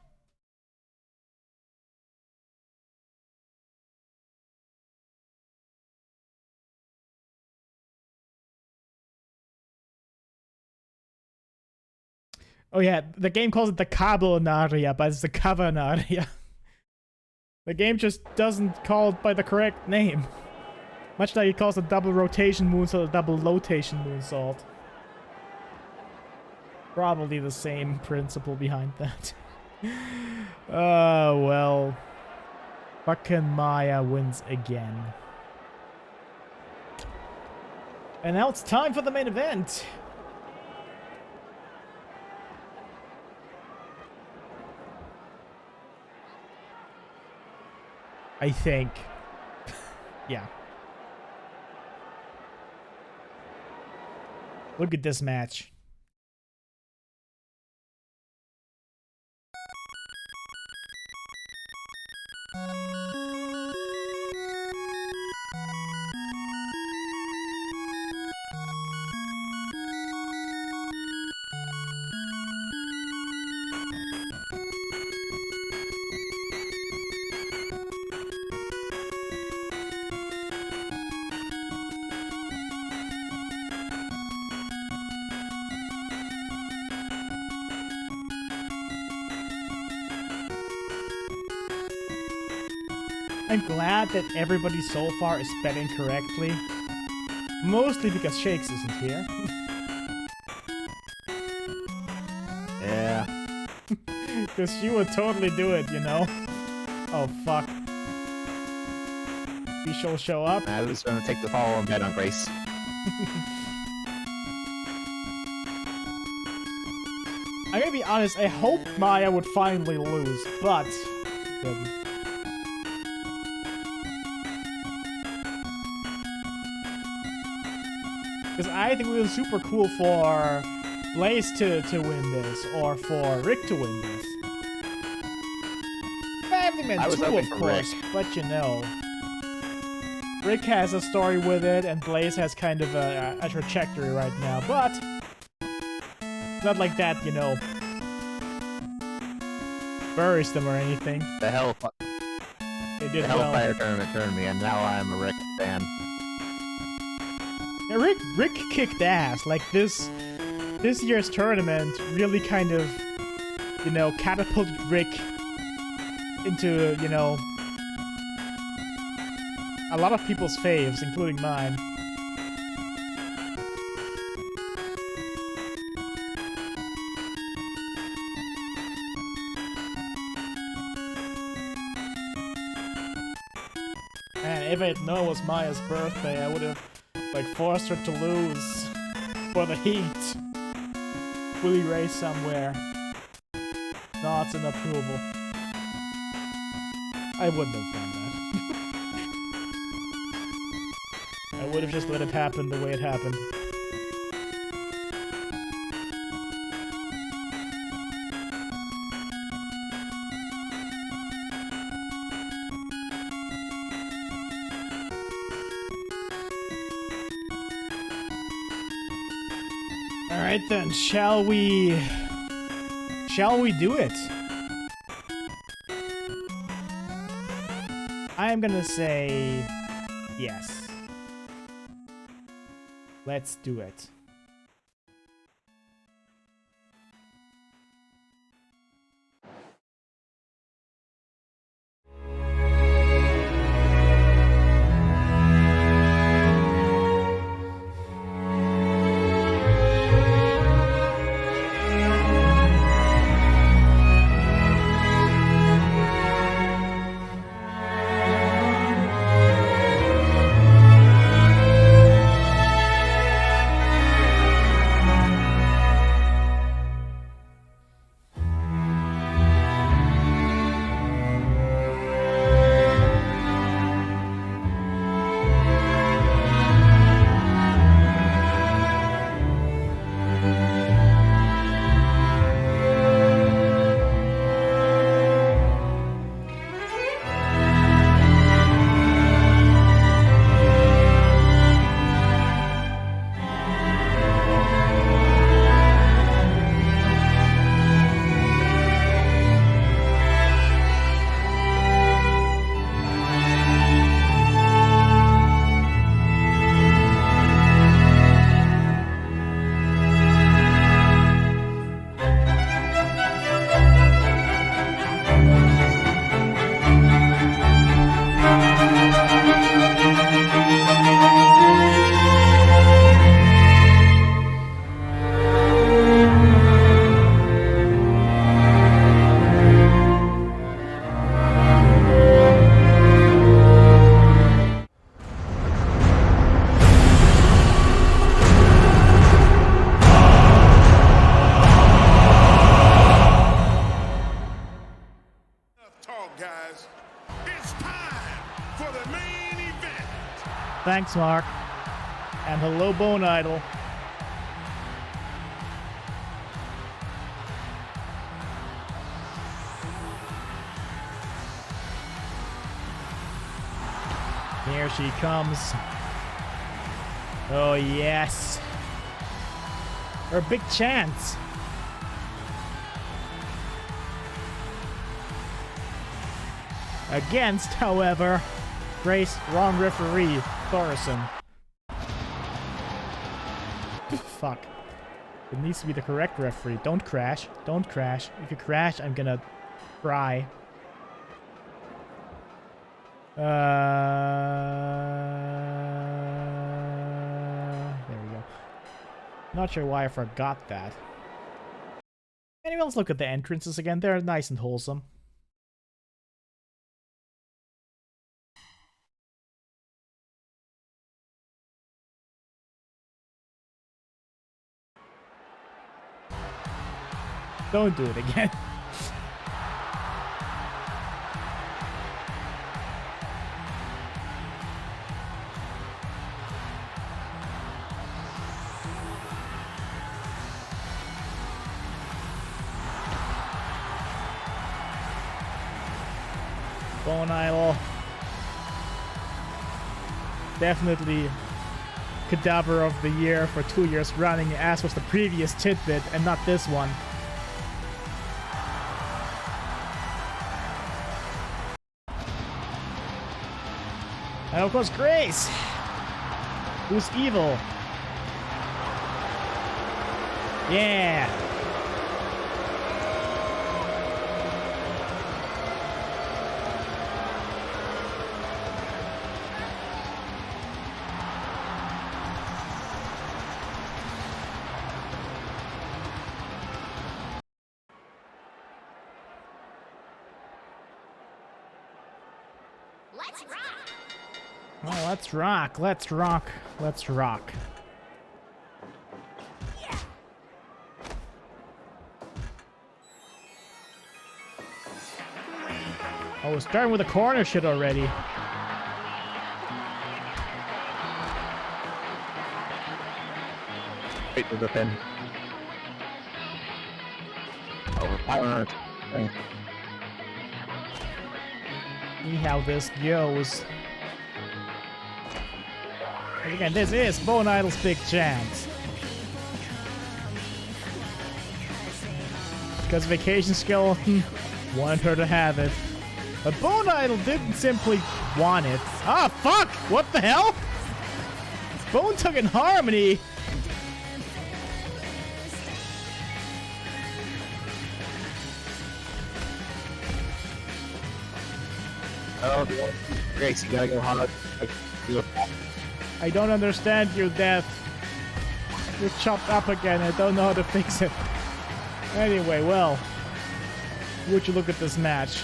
Oh yeah, the game calls it the Cabonaria, but it's the Cavenaria. The game just doesn't call it by the correct name. Much like it calls a double rotation moonsault a double lotation moonsault. Probably the same principle behind that. Oh, well. Fucking Maya wins again. And now it's time for the main event. I think. Yeah. Look at this match. I'm glad that everybody so far is betting correctly. Mostly because Shakes isn't here. Yeah. Because she would totally do it, you know? Oh, fuck. She'll show up. I was gonna take the fall and bet on Grace. I'm gonna be honest, I hope Maya would finally lose, but... didn't. Because I think it would be super cool for Blaze to win this, or for Rick to win this. I haven't meant I was two, hoping of for course, but you know. Rick has a story with it, and Blaze has kind of a trajectory right now, but... not like that, you know. Buries them or anything. The hell, They the did well. Hellfire tournament turned me, and now I'm a Rick fan. Yeah, Rick kicked ass. Like this year's tournament really kind of, you know, catapulted Rick into, you know, a lot of people's faves, including mine. Man, if I had known it was Maya's birthday, I would have, like, forced her to lose for the heat. Willie Ray somewhere. Not an approval. I wouldn't have done that. I would have just let it happen the way it happened. Alright then, shall we do it? I am gonna say yes. Let's do it. Guys, it's time for the main event. Thanks, Mark. And hello, Bone Idol. Here she comes. Oh, yes. Her big chance. Against, however, Grace, wrong referee, Thoruson. Fuck. It needs to be the correct referee. Don't crash. Don't crash. If you crash, I'm gonna cry. There we go. Not sure why I forgot that. Anyway, let's look at the entrances again. They're nice and wholesome. Don't do it again. Bone Idol. Definitely Cadaver of the Year for 2 years running, as was the previous tidbit, and not this one. And of course, Grace, who's evil. Yeah. Let's rock! Oh, let's rock, let's rock, let's rock. Oh, we're starting with the corner shit already. Wait for the pin. Oh, See how this goes. And again, this is Bone Idol's big chance. Because Vacation Skeleton wanted her to have it. But Bone Idol didn't simply want it. Ah, fuck! What the hell? Bone took in Harmony. Oh, Grace, you gotta go hard. I don't understand your death. You're chopped up again. I don't know how to fix it. Anyway, well, would you look at this match?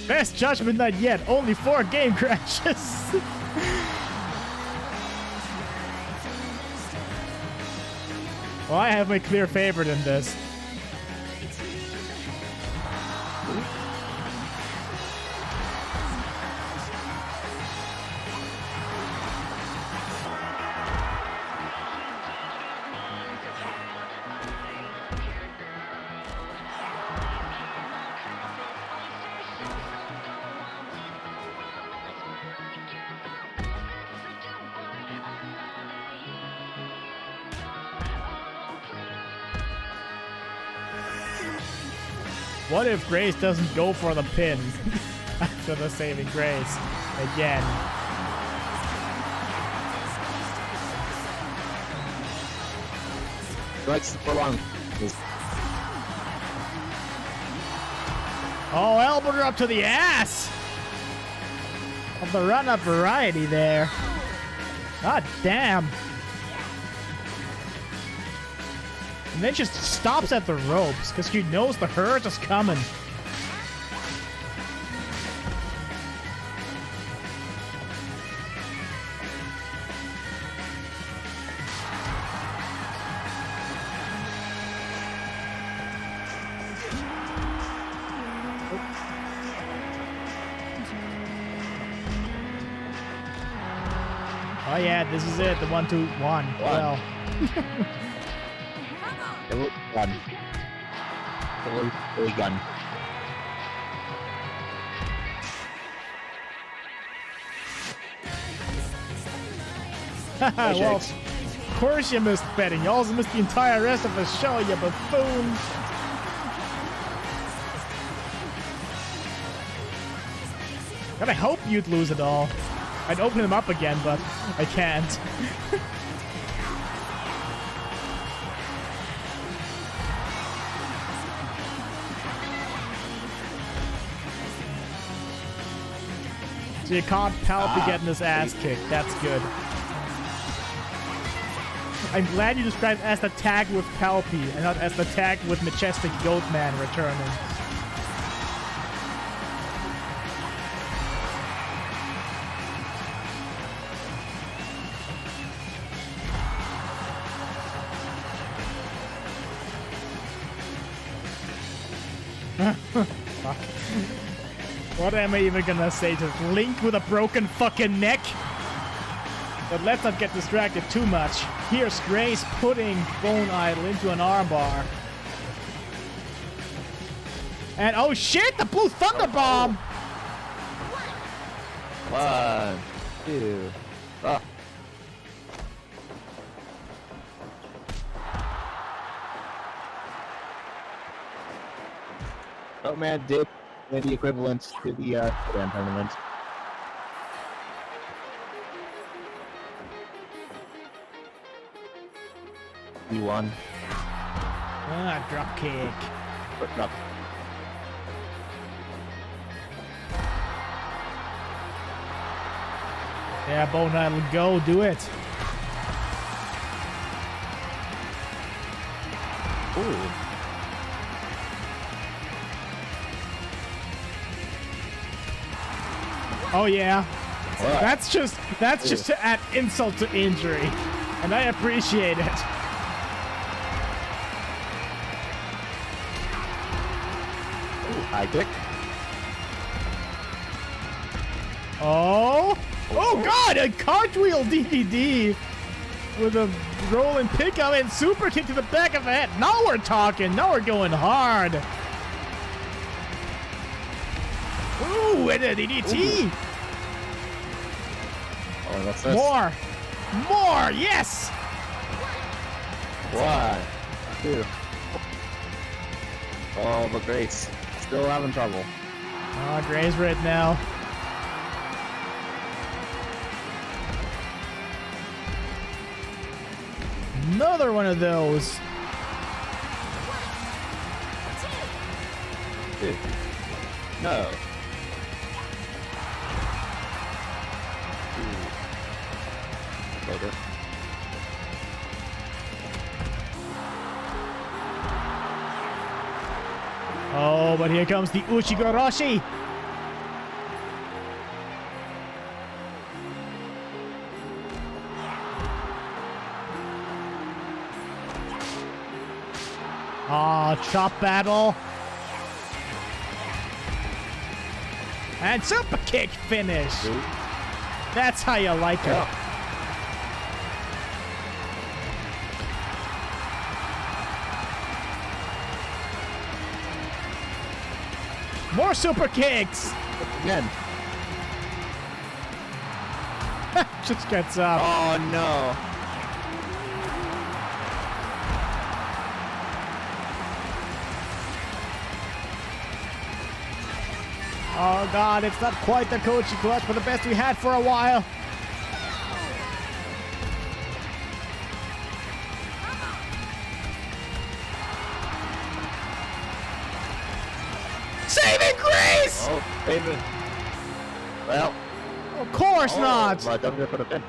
Best Judgment Night yet. Only 4 game crashes. Well, I have my clear favorite in this. What if Grace doesn't go for the pin after the saving Grace again? Let's prolong. Oh, elbow up to the ass of the run-up variety there. God damn. And then just stops at the ropes because she knows the hurt is coming. Oh yeah, this is it. The 1, 2, 1. Well. Gun. Gun. Well, of course you missed betting. You also missed the entire rest of the show, you buffoon. God, I hope you'd lose it all. I'd open them up again, but I can't. So you can't Palpy getting his ass kicked. That's good. I'm glad you described as the tag with Palpy and not as the tag with Majestic Goatman returning. Fuck. What am I even gonna say to Link with a broken fucking neck? But let's not get distracted too much. Here's Grace putting Bone Idol into an armbar. And oh shit, the Blue Thunder Bomb! 1, 2, oh. Oh man, did the equivalent to the Shakedown tournament. You won. Ah, drop kick. But not. Yeah, Bone Idol, go, do it. Ooh. Oh yeah. What? That's just to add insult to injury. And I appreciate it. High kick. Oh! Oh god! A cartwheel DVD with a rolling pickup and super kick to the back of the head. Now we're talking. Now we're going hard. Ooh, and a DDT. Ooh. Oh, what's this? More. More. Yes. 1, 2. Oh, but Grace still having trouble. Oh, Gray's right now. Another one of those. 2. No. Later. Oh, but here comes the Uchigoroshi. Ah, chop battle. And super kick finish. That's how you like it. More super kicks. Again. Just gets up. Oh no. Oh god, it's not quite the Kochi clutch, but the best we had for a while. Saving grace! Oh, Caveman. Well. Of course not. I don't put a pin.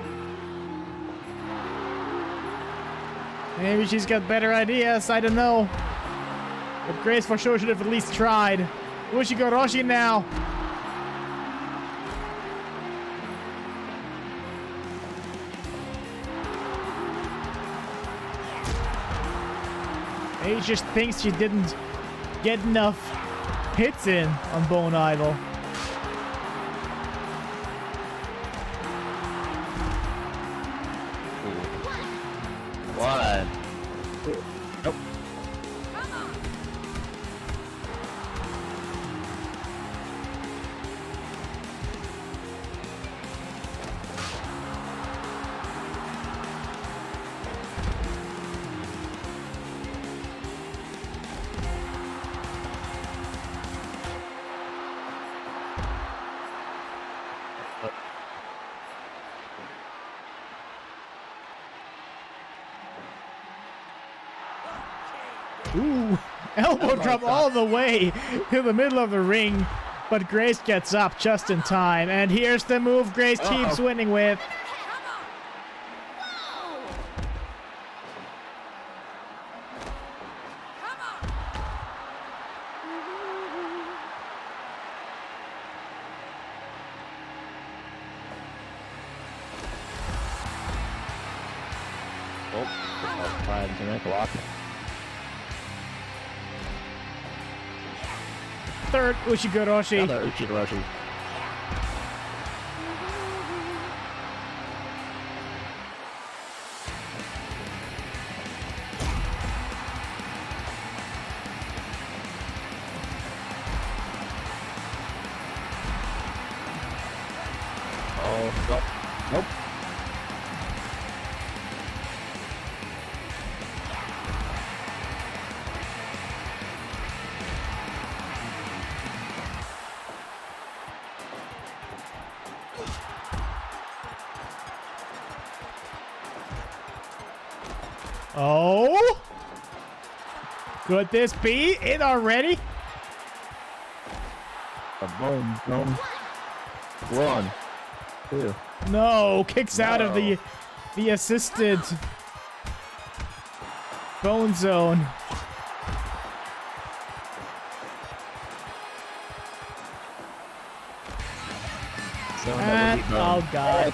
Maybe she's got better ideas, I don't know. But Grace for sure should have at least tried. Uchigoroshi now. He just thinks she didn't get enough hits in on Bone Idol. One. Nope. Ooh, elbow drop all the way to the middle of the ring. But Grace gets up just in time, and here's the move Grace keeps winning with. Trying to make a lock. Third Ushigoroshi. Another Uchigoroshi. Oh, nope. Nope. Oh! Could this be it already? A boom, boom. 1, 2. No, kicks out of the assisted bone zone. And, oh god.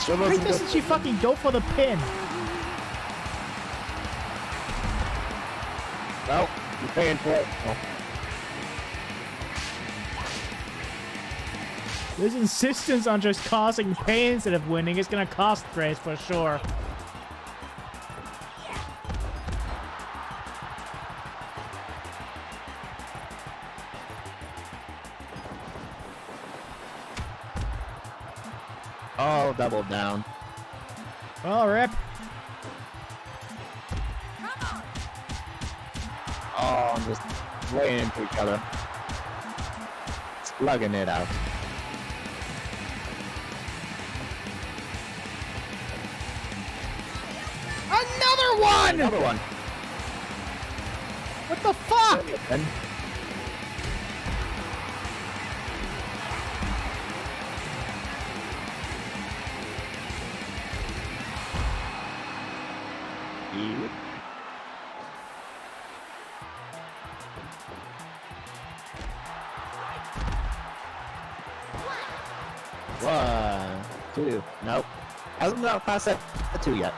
Why doesn't she fucking go for the pin? No, you're paying for it. Oh. This insistence on just causing pain instead of winning is gonna cost Grace for sure. Oh, double down. Well, rip. Oh, I'm just laying into each other. Slugging it out. Another one! Another one. What the fuck? And One, two. Nope. Hasn't got past that 2 yet.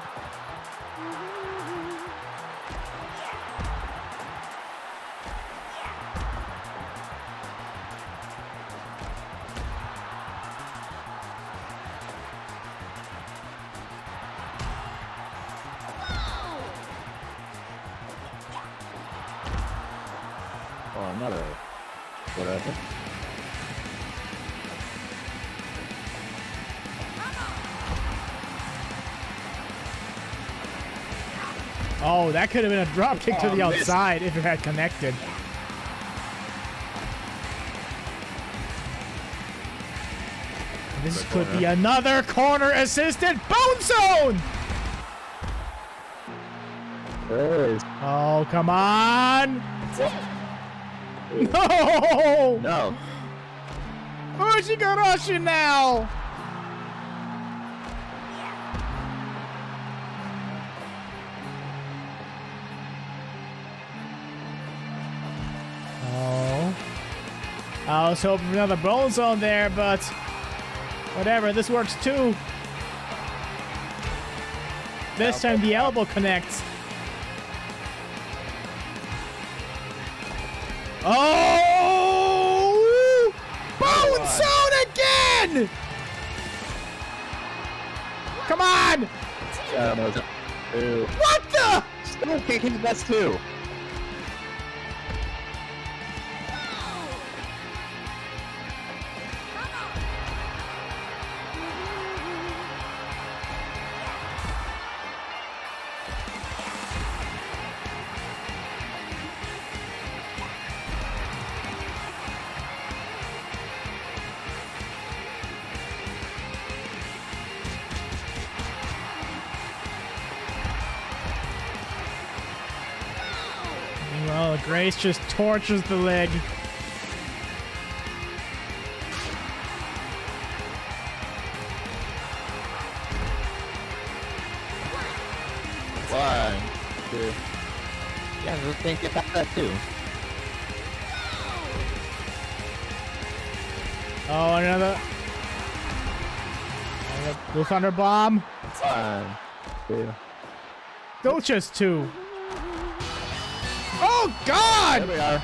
Oh, another. Whatever. Oh, that could have been a drop kick to the missed. outside if it had connected. This could be another corner assisted bone zone! There is. Oh, come on! No! No. Ushigoroshi now! Oh. I was hoping for another bone zone there, but whatever, this works too. This time the elbow connects. Oh! Bone zone again! Come on! What the? Still kicking the best 2. Well, Grace just tortures the leg. One, two. Yeah, I was thinking about that too. Oh, another Blue Thunder Bomb. 1, 2. Don't just 2. Oh, God! There we are.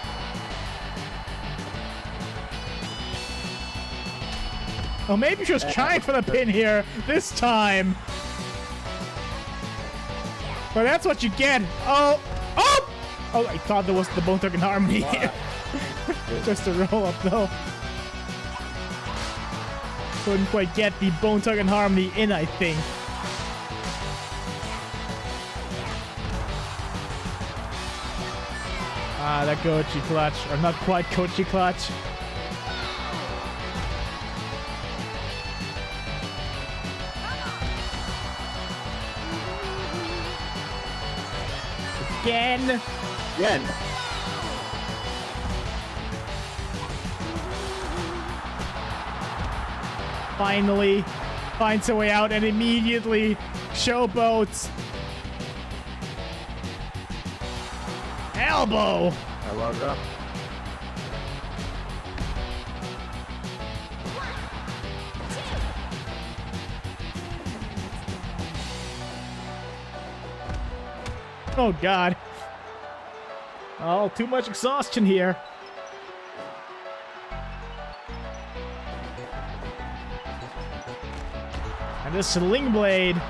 Oh, maybe she was trying for the pin here this time. But that's what you get. Oh! Oh! Oh, I thought there was the Bone Thugs and Harmony here. Just a roll up, though. Couldn't quite get the Bone Thugs and Harmony in, I think. Ah, that Gochi clutch. Or not quite Gochi clutch. Again. Finally finds a way out and immediately showboats. Elbow. I love that. Oh, God. Oh, too much exhaustion here. And this Sling Blade.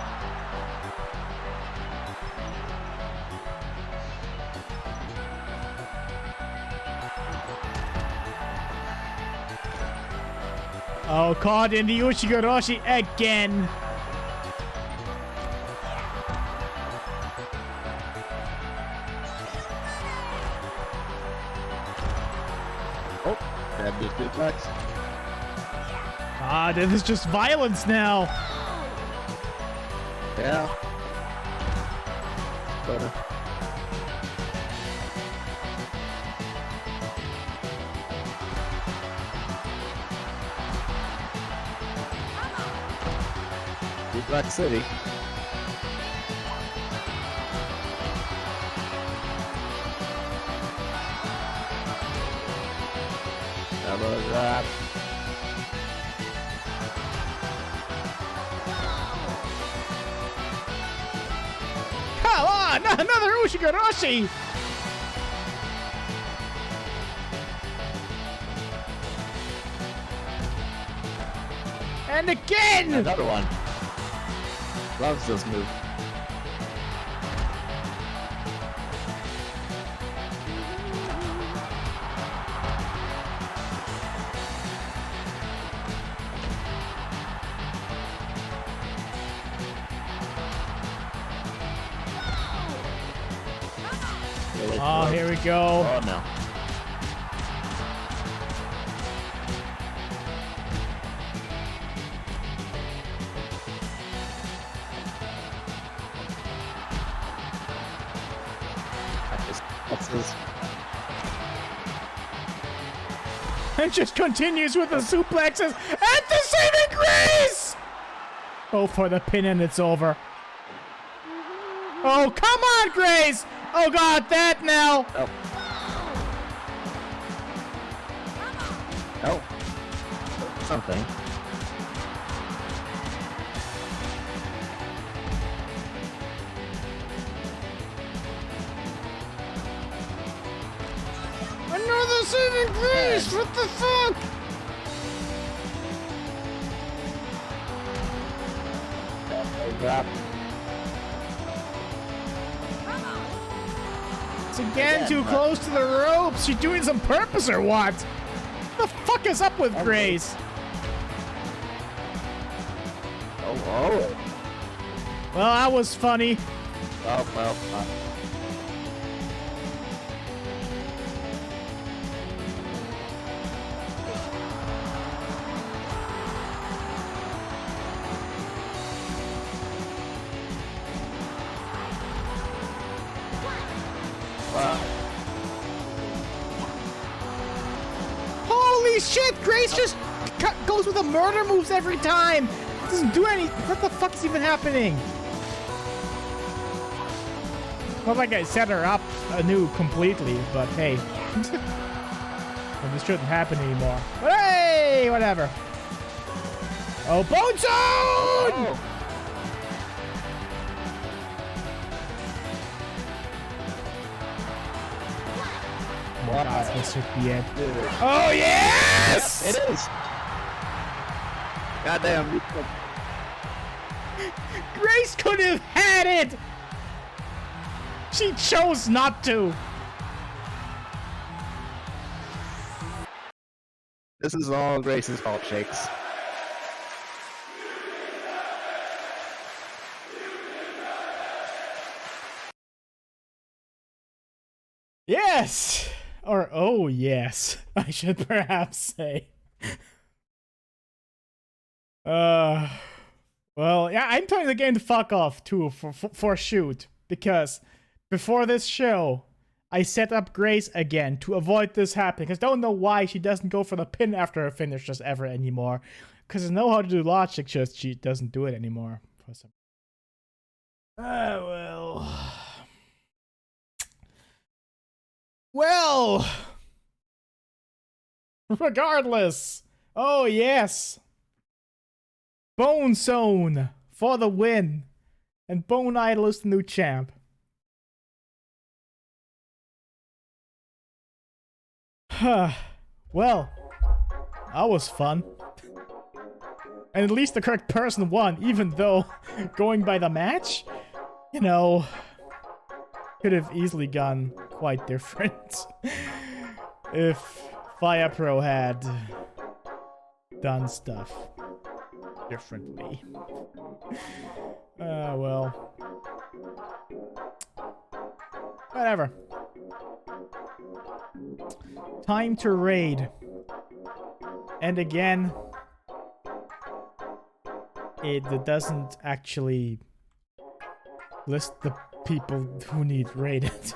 Oh, caught in the Ushigoroshi again. Oh, that'd be 2 bucks. Ah, this is just violence now. Yeah. Better. Black City. Double wrap. Come on, another Ushigoroshi. And again. Another one. Loves this move. Oh, here we go. Oh no. What's this? And just continues with the suplexes and the saving grace! Oh, for the pin and it's over. Oh, come on, Grace! Oh, God, that now! Oh. Oh. Something. Another saving grace! What the fuck? Drop. It's again too close to the ropes. She doing some purpose or what? What the fuck is up with Grace? Oh. Well, that was funny. Oh, well. Holy shit! Grace just goes with the murder moves every time. Doesn't do any. What the fuck is even happening? Not like I set her up anew completely, but hey. Well, this shouldn't happen anymore. But hey, whatever. Oh, Bone Zone! Oh. Oh my god, this should be it. Oh, yes! It is. Goddamn. Grace could have had it! She chose not to. This is all Grace's fault, Shakes. Yes! Or, oh, yes. I should perhaps say. Well, yeah, I'm telling the game to fuck off, too, for shoot. Because before this show, I set up Grace again to avoid this happening. Because I don't know why she doesn't go for the pin after her finish just ever anymore. Because I know how to do logic, just she doesn't do it anymore. For some... well... Well, regardless. Oh, yes. Bone Zone for the win. And Bone Idol is the new champ. Well, that was fun. And at least the correct person won, even though going by the match, you know, could have easily gone quite different if Fire Pro had done stuff differently. Well. Whatever. Time to raid. And again, it doesn't actually list the people who need raided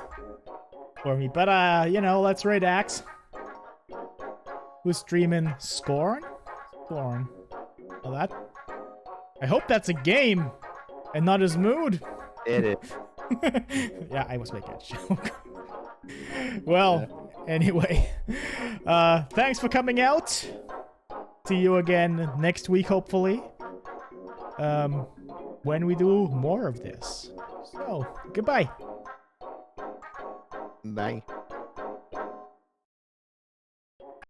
for me. But, you know, let's raid Axe. Who's streaming Scorn? Scorn. Oh, that... I hope that's a game and not his mood. It is. Yeah, I was making a joke. Well, anyway. Thanks for coming out. See you again next week, hopefully. When we do more of this. So, goodbye. Bye.